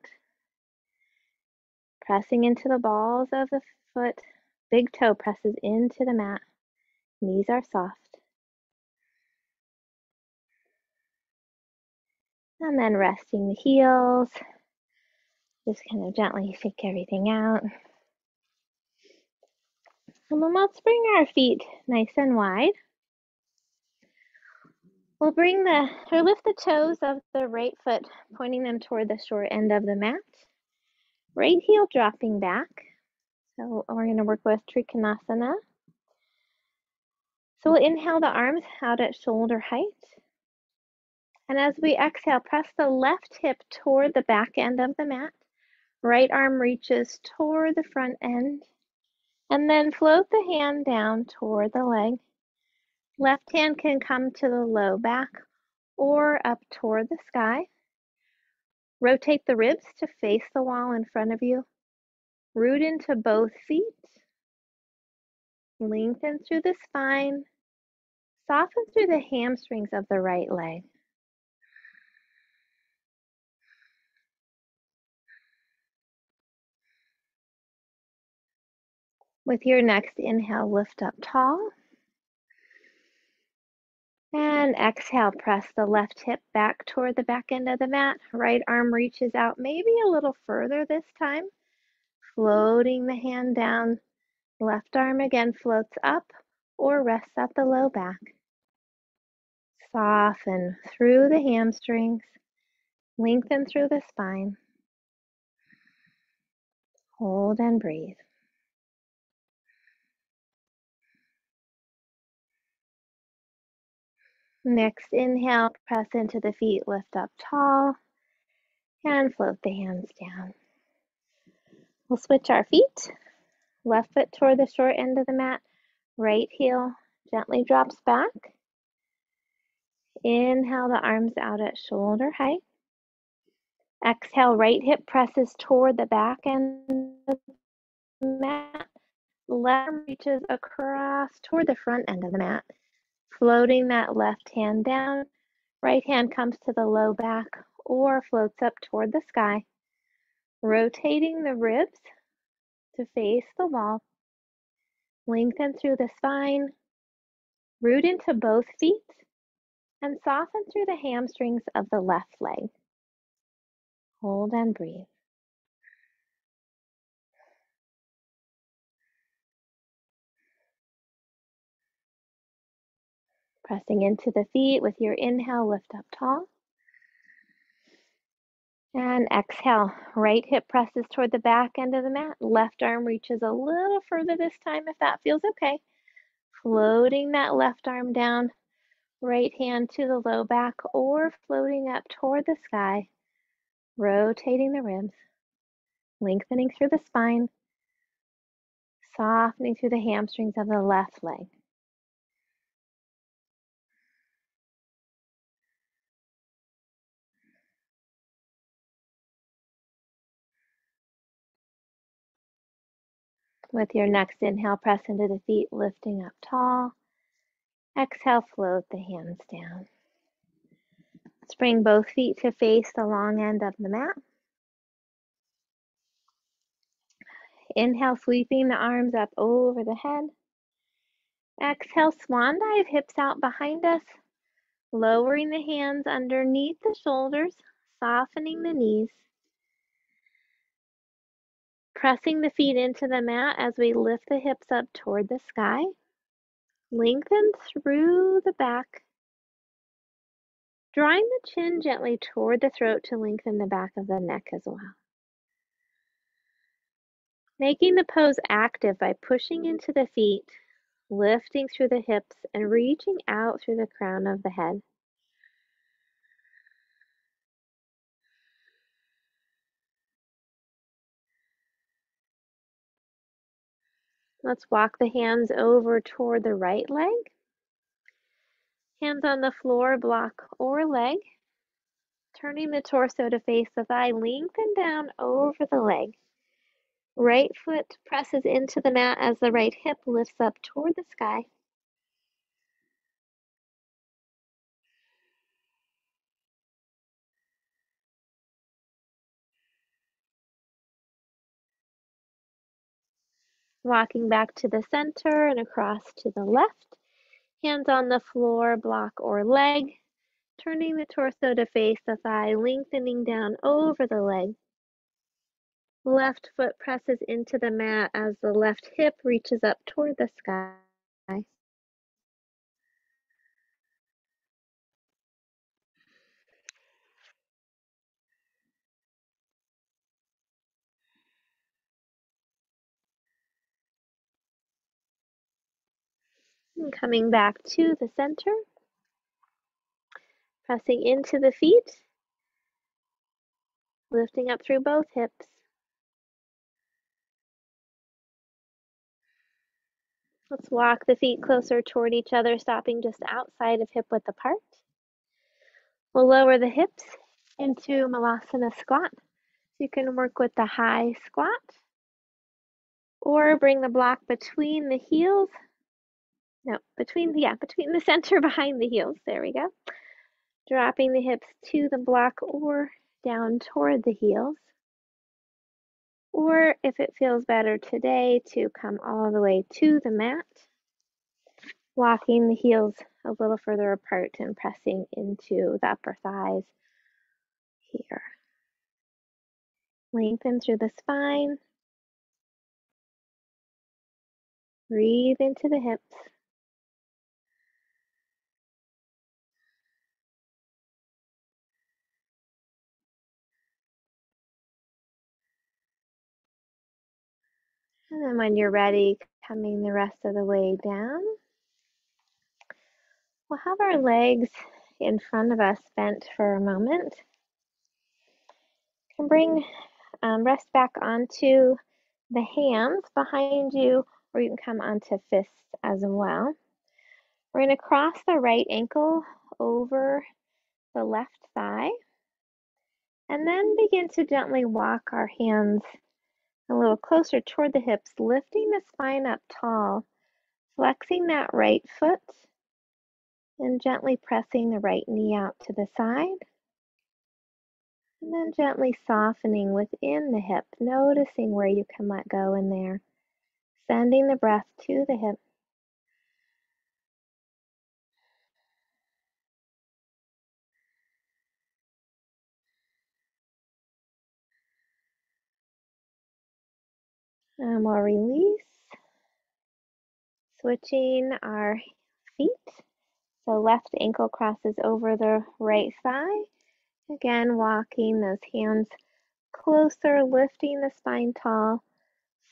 Pressing into the balls of the foot. Big toe presses into the mat. Knees are soft. And then resting the heels. Just kind of gently shake everything out. And then let's bring our feet nice and wide. We'll lift the toes of the right foot, pointing them toward the short end of the mat. Right heel dropping back. So we're going to work with Trikonasana. So we'll inhale the arms out at shoulder height. And as we exhale, press the left hip toward the back end of the mat. Right arm reaches toward the front end. And then float the hand down toward the leg. Left hand can come to the low back or up toward the sky. Rotate the ribs to face the wall in front of you. Root into both feet. Lengthen through the spine. Soften through the hamstrings of the right leg. With your next inhale, lift up tall. And exhale, press the left hip back toward the back end of the mat. Right arm reaches out maybe a little further this time. Floating the hand down. Left arm again floats up or rests at the low back. Soften through the hamstrings. Lengthen through the spine. Hold and breathe. Next inhale, press into the feet, lift up tall, and float the hands down. We'll switch our feet. Left foot toward the short end of the mat. Right heel gently drops back. Inhale the arms out at shoulder height. Exhale, right hip presses toward the back end of the mat. Left arm reaches across toward the front end of the mat. Floating that left hand down. Right hand comes to the low back or floats up toward the sky. Rotating the ribs to face the wall. Lengthen through the spine. Root into both feet. And soften through the hamstrings of the left leg. Hold and breathe. Pressing into the feet with your inhale, lift up tall. And exhale, right hip presses toward the back end of the mat. Left arm reaches a little further this time if that feels okay. Floating that left arm down, right hand to the low back or floating up toward the sky. Rotating the ribs, lengthening through the spine, softening through the hamstrings of the left leg. With your next inhale, press into the feet, lifting up tall. Exhale, float the hands down. Let's bring both feet to face the long end of the mat. Inhale, sweeping the arms up over the head. Exhale, swan dive, hips out behind us. Lowering the hands underneath the shoulders, softening the knees. Pressing the feet into the mat as we lift the hips up toward the sky. Lengthen through the back. Drawing the chin gently toward the throat to lengthen the back of the neck as well. Making the pose active by pushing into the feet, lifting through the hips, and reaching out through the crown of the head. Let's walk the hands over toward the right leg. Hands on the floor, block or leg. Turning the torso to face the thigh, lengthen down over the leg. Right foot presses into the mat as the right hip lifts up toward the sky. Walking back to the center and across to the left. Hands on the floor, block or leg. Turning the torso to face the thigh, lengthening down over the leg. Left foot presses into the mat as the left hip reaches up toward the sky. And coming back to the center. Pressing into the feet. Lifting up through both hips. Let's walk the feet closer toward each other, stopping just outside of hip width apart. We'll lower the hips into Malasana Squat. You can work with the high squat or bring the block between the heels. No, between the center behind the heels. There we go. Dropping the hips to the block or down toward the heels. Or if it feels better today, to come all the way to the mat. Walking the heels a little further apart and pressing into the upper thighs here. Lengthen through the spine. Breathe into the hips. And then when you're ready, coming the rest of the way down, we'll have our legs in front of us bent for a moment. You can bring rest back onto the hands behind you, or you can come onto fists as well. We're going to cross the right ankle over the left thigh, and then begin to gently walk our hands a little closer toward the hips, lifting the spine up tall, flexing that right foot, and gently pressing the right knee out to the side. And then gently softening within the hip, noticing where you can let go in there. Sending the breath to the hip. And we'll release. Switching our feet. So left ankle crosses over the right thigh. Again, walking those hands closer, lifting the spine tall,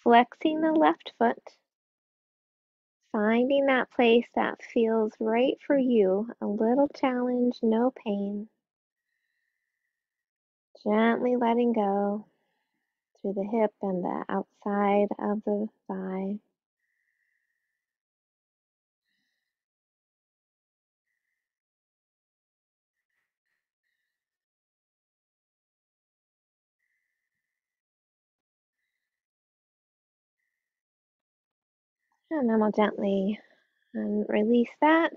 flexing the left foot, finding that place that feels right for you, a little challenge, no pain. Gently letting go through the hip and the outside of the thigh. And then we'll gently release that.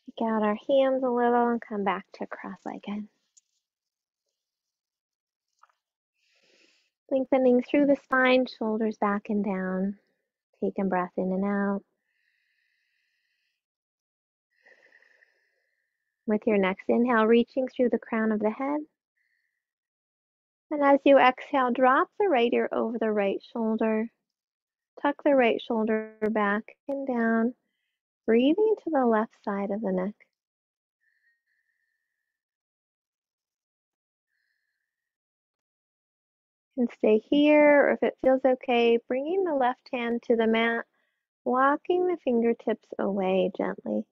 Shake out our hands a little and come back to cross-legged. Lengthening through the spine, shoulders back and down. Take a breath in and out. With your next inhale, reaching through the crown of the head. And as you exhale, drop the right ear over the right shoulder. Tuck the right shoulder back and down. Breathing to the left side of the neck. And stay here, or if it feels okay, bringing the left hand to the mat, walking the fingertips away gently.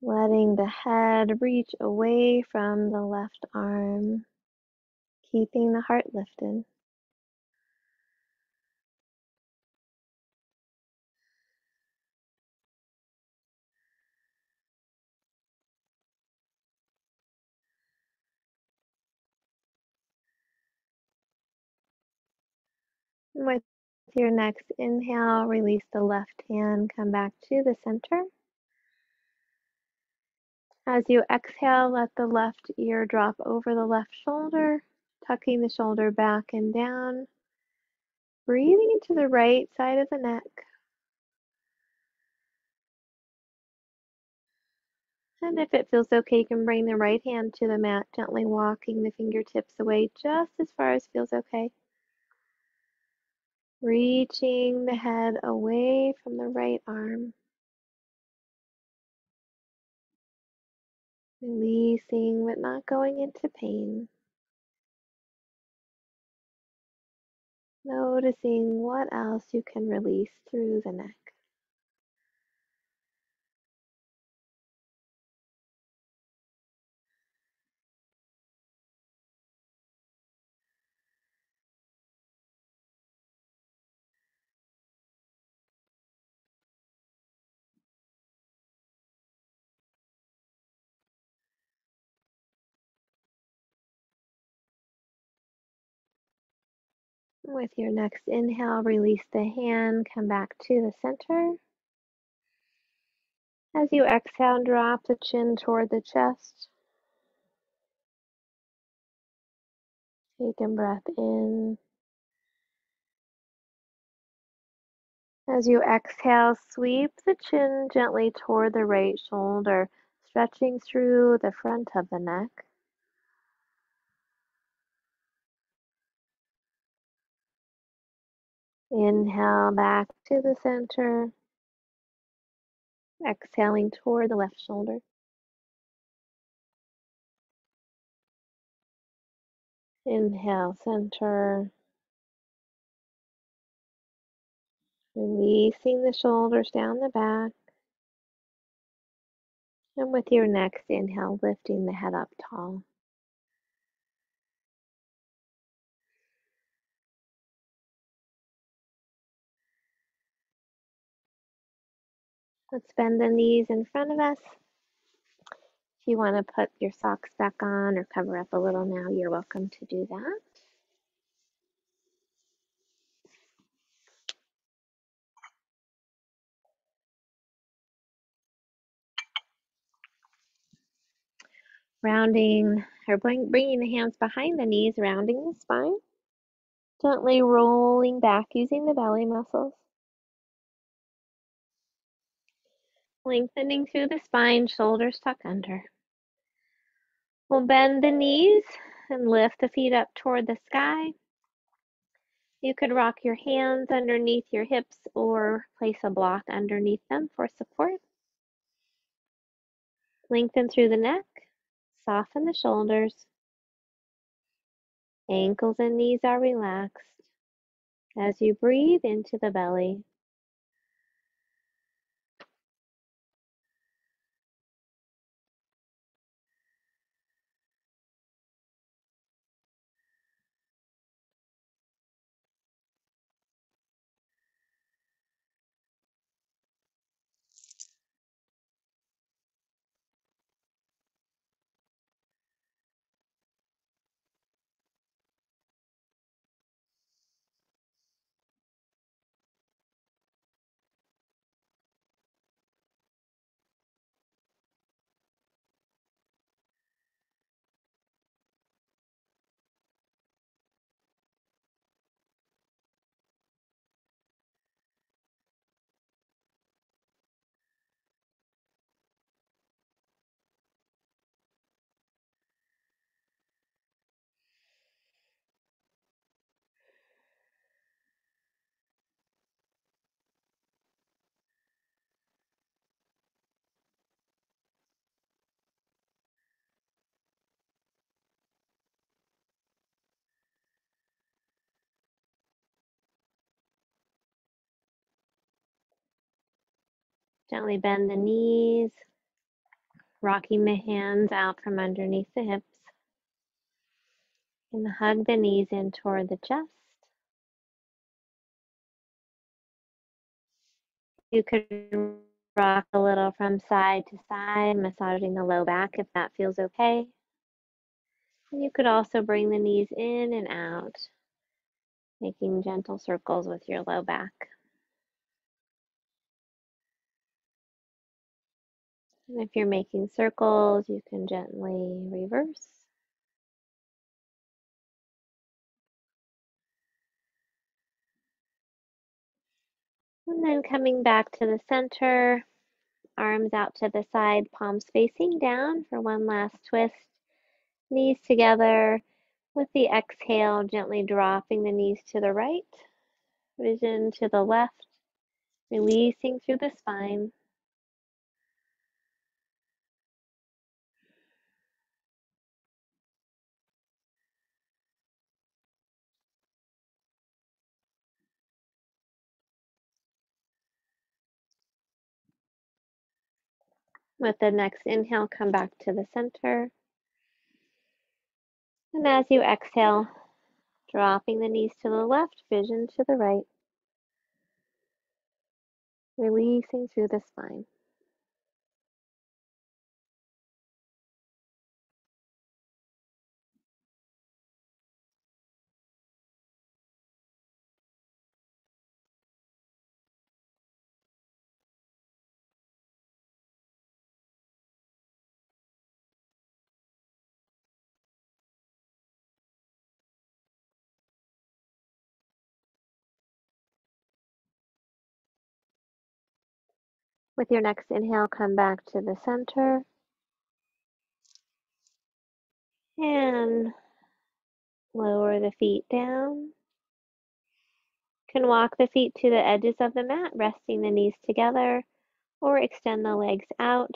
Letting the head reach away from the left arm, keeping the heart lifted. With your next inhale, release the left hand, come back to the center. As you exhale, let the left ear drop over the left shoulder, tucking the shoulder back and down. Breathing into the right side of the neck. And if it feels okay, you can bring the right hand to the mat, gently walking the fingertips away just as far as feels okay. Reaching the head away from the right arm. Releasing but not going into pain. Noticing what else you can release through the neck. With your next inhale, release the hand, come back to the center. As you exhale, drop the chin toward the chest. Take a breath in. As you exhale, sweep the chin gently toward the right shoulder, stretching through the front of the neck. Inhale back to the center. Exhaling toward the left shoulder. Inhale, center. Releasing the shoulders down the back. And with your next inhale, lifting the head up tall. Let's bend the knees in front of us. If you want to put your socks back on or cover up a little now, you're welcome to do that. Rounding or bringing the hands behind the knees, rounding the spine. Gently rolling back using the belly muscles. Lengthening through the spine, shoulders tuck under. We'll bend the knees and lift the feet up toward the sky. You could rock your hands underneath your hips or place a block underneath them for support. Lengthen through the neck, soften the shoulders. Ankles and knees are relaxed. As you breathe into the belly, Gently bend the knees, rocking the hands out from underneath the hips. And hug the knees in toward the chest. You could rock a little from side to side, massaging the low back if that feels okay. And you could also bring the knees in and out, making gentle circles with your low back. And if you're making circles, you can gently reverse. And then coming back to the center, arms out to the side, palms facing down for one last twist. Knees together. With the exhale, gently dropping the knees to the right, vision to the left, releasing through the spine. With the next inhale, come back to the center. And as you exhale, dropping the knees to the left, vision to the right, releasing through the spine. With your next inhale, come back to the center. And lower the feet down. You can walk the feet to the edges of the mat, resting the knees together, or extend the legs out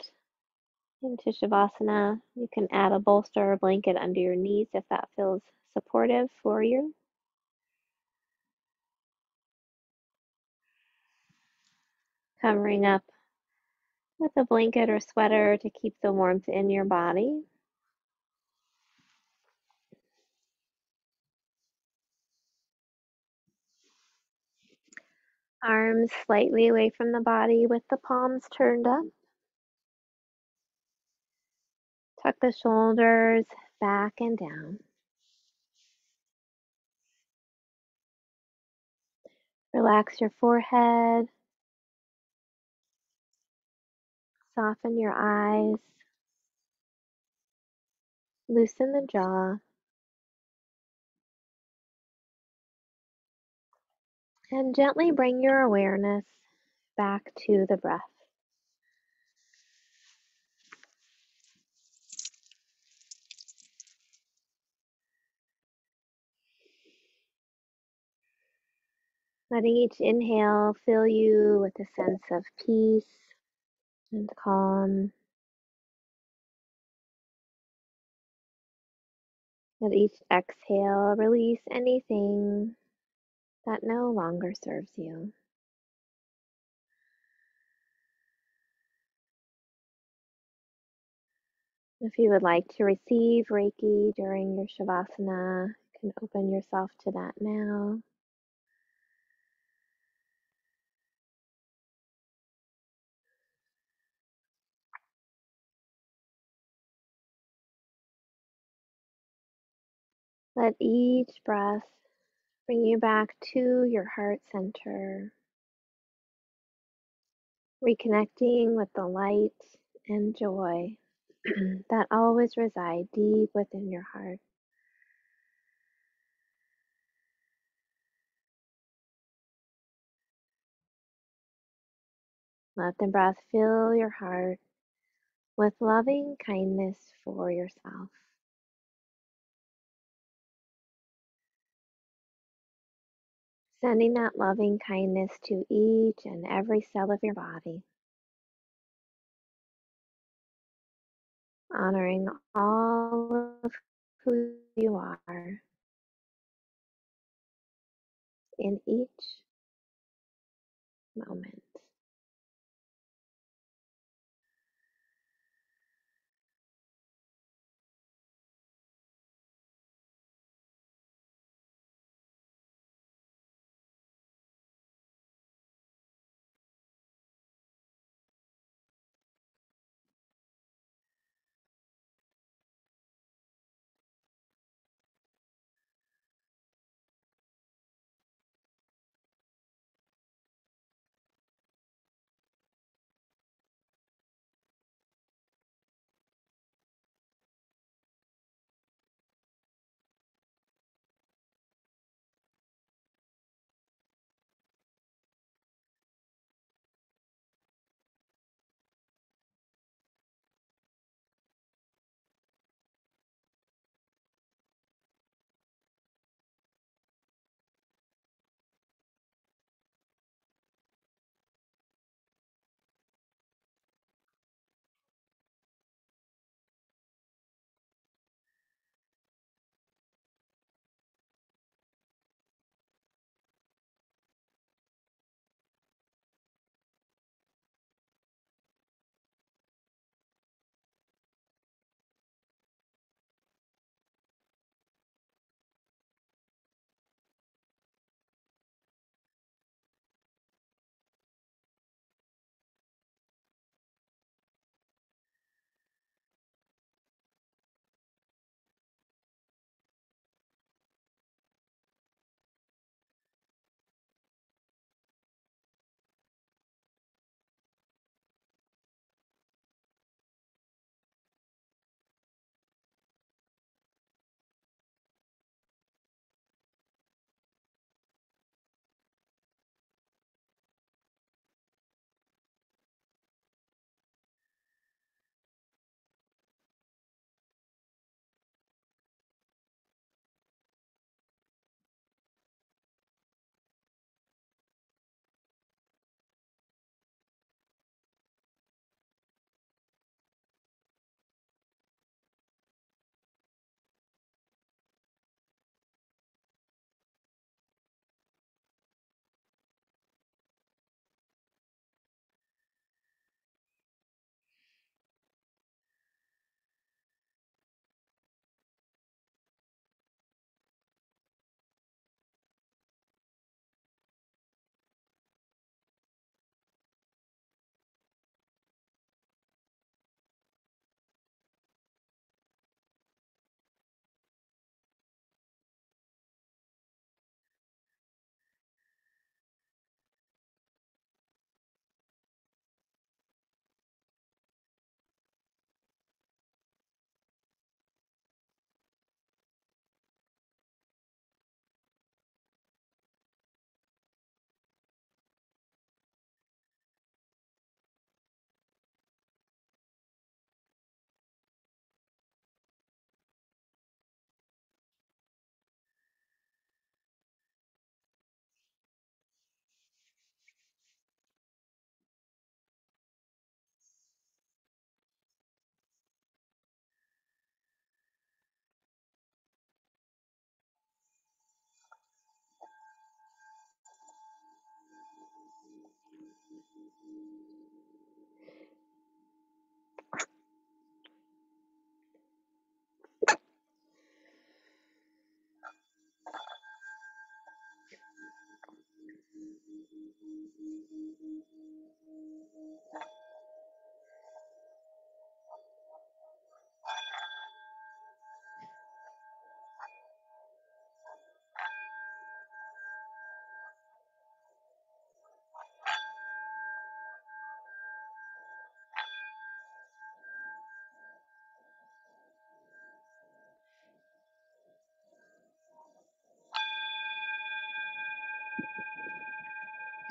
into Shavasana. You can add a bolster or blanket under your knees if that feels supportive for you. Covering up with a blanket or sweater to keep the warmth in your body. Arms slightly away from the body with the palms turned up. Tuck the shoulders back and down. Relax your forehead. Soften your eyes. Loosen the jaw. And gently bring your awareness back to the breath. Letting each inhale fill you with a sense of peace and calm. At each exhale, release anything that no longer serves you. If you would like to receive Reiki during your Shavasana, you can open yourself to that now. Let each breath bring you back to your heart center, reconnecting with the light and joy that always reside deep within your heart. Let the breath fill your heart with loving kindness for yourself. Sending that loving kindness to each and every cell of your body. Honoring all of who you are in each moment.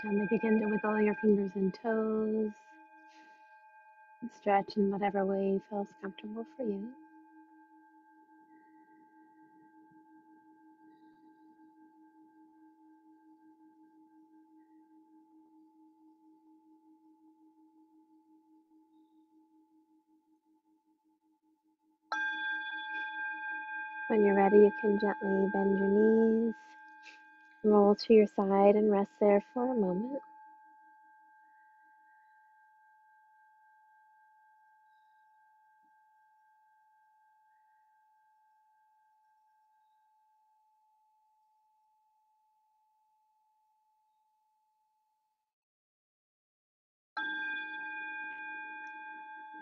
Gently begin to wiggle your fingers and toes. Stretch in whatever way feels comfortable for you. When you're ready, you can gently bend your knees, roll to your side, and rest there for a moment.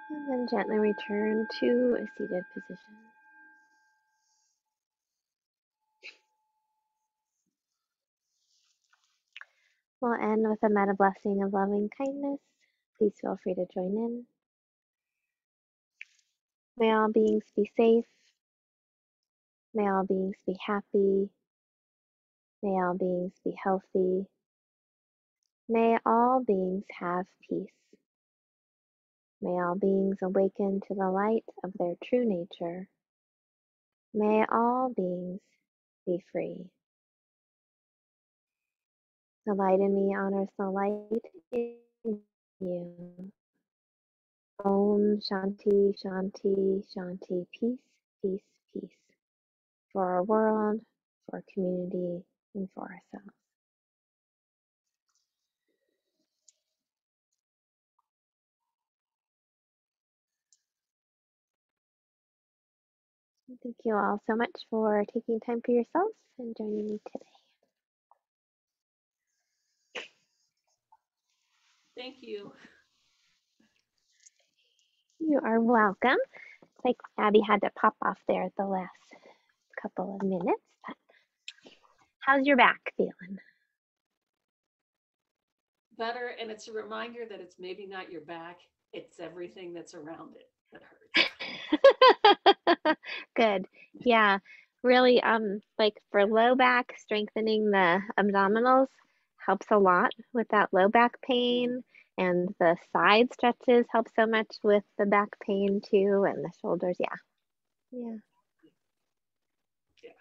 And then gently return to a seated position. We'll end with a metta blessing of loving kindness. Please feel free to join in. May all beings be safe. May all beings be happy. May all beings be healthy. May all beings have peace. May all beings awaken to the light of their true nature. May all beings be free. The light in me honors the light in you. Om Shanti, Shanti, Shanti. Peace, peace, peace. For our world, for our community, and for ourselves. Thank you all so much for taking time for yourselves and joining me today.
Thank you.
You are welcome. It's like Abby had to pop off there at the last couple of minutes. But how's your back feeling?
Better, and it's a reminder that it's maybe not your back, it's everything that's around it that hurts.
Good. Yeah. Really, like for low back, strengthening the abdominals helps a lot with that low back pain. And the side stretches help so much with the back pain too, and the shoulders. Yeah. Yeah.
Yeah.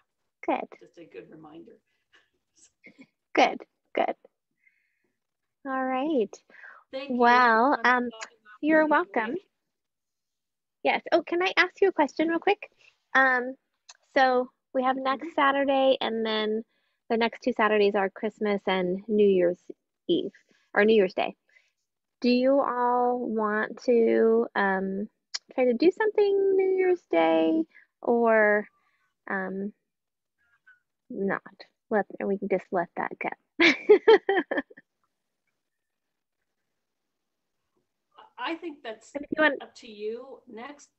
Good.
Just a good reminder.
Good. Good. All right.
Thank
well,
you.
You're welcome. Yes. Oh, can I ask you a question real quick? So we have next Saturday, and then the next 2 Saturdays are Christmas and New Year's Eve or New Year's Day. Do you all want to try to do something New Year's Day or not? We can just let that go.
I think that's up to you. Next,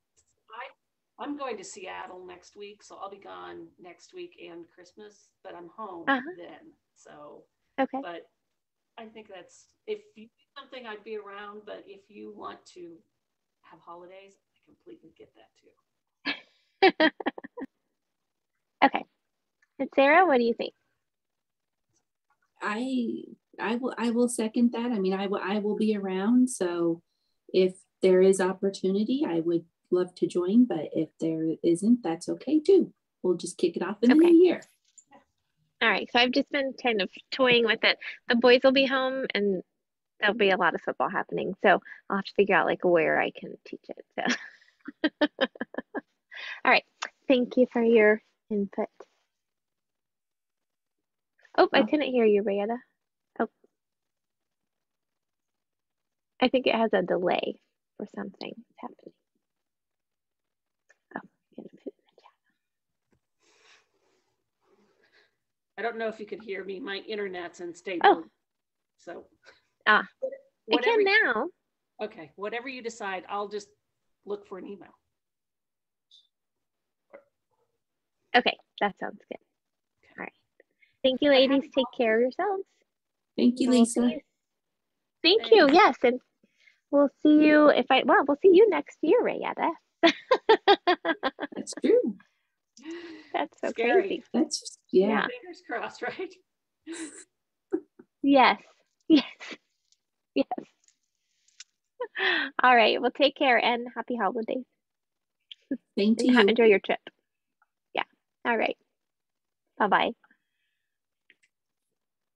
I'm going to Seattle next week, so I'll be gone next week and Christmas, but I'm home then. So,
okay.
But I think that's, if you do something, I'd be around, but if you want to have holidays, I completely get that too.
Okay. And Sarah, what do you think?
I will second that. I mean, I will be around. So if there is opportunity, I would love to join, but if there isn't, that's okay too. We'll just kick it off in the new year.
All right. So I've just been kind of toying with it. The boys will be home and there'll be a lot of football happening. So I'll have to figure out like where I can teach it. So all right. Thank you for your input. Oh, I couldn't hear you, Brianna. Oh. I think it has a delay for something that's happening. Oh, I'm gonna put it in the chat.
I don't know if you could hear me. My internet's unstable.
Oh.
So.
I can now.
Okay, whatever you decide, I'll just look for an email.
Okay, that sounds good. Okay. All right. Thank you, ladies. Take care of yourselves.
Thank you, Lisa.
Thank you. Yes, and we'll see you we'll see you next year, Rayetta.
That's true.
That's so
scary.
Crazy.
That's yeah.
Fingers crossed, right?
Yes. Yes. Yes. All right. Well, take care and happy holidays.
Thank you.
Enjoy your trip. Yeah. All right. Bye-bye.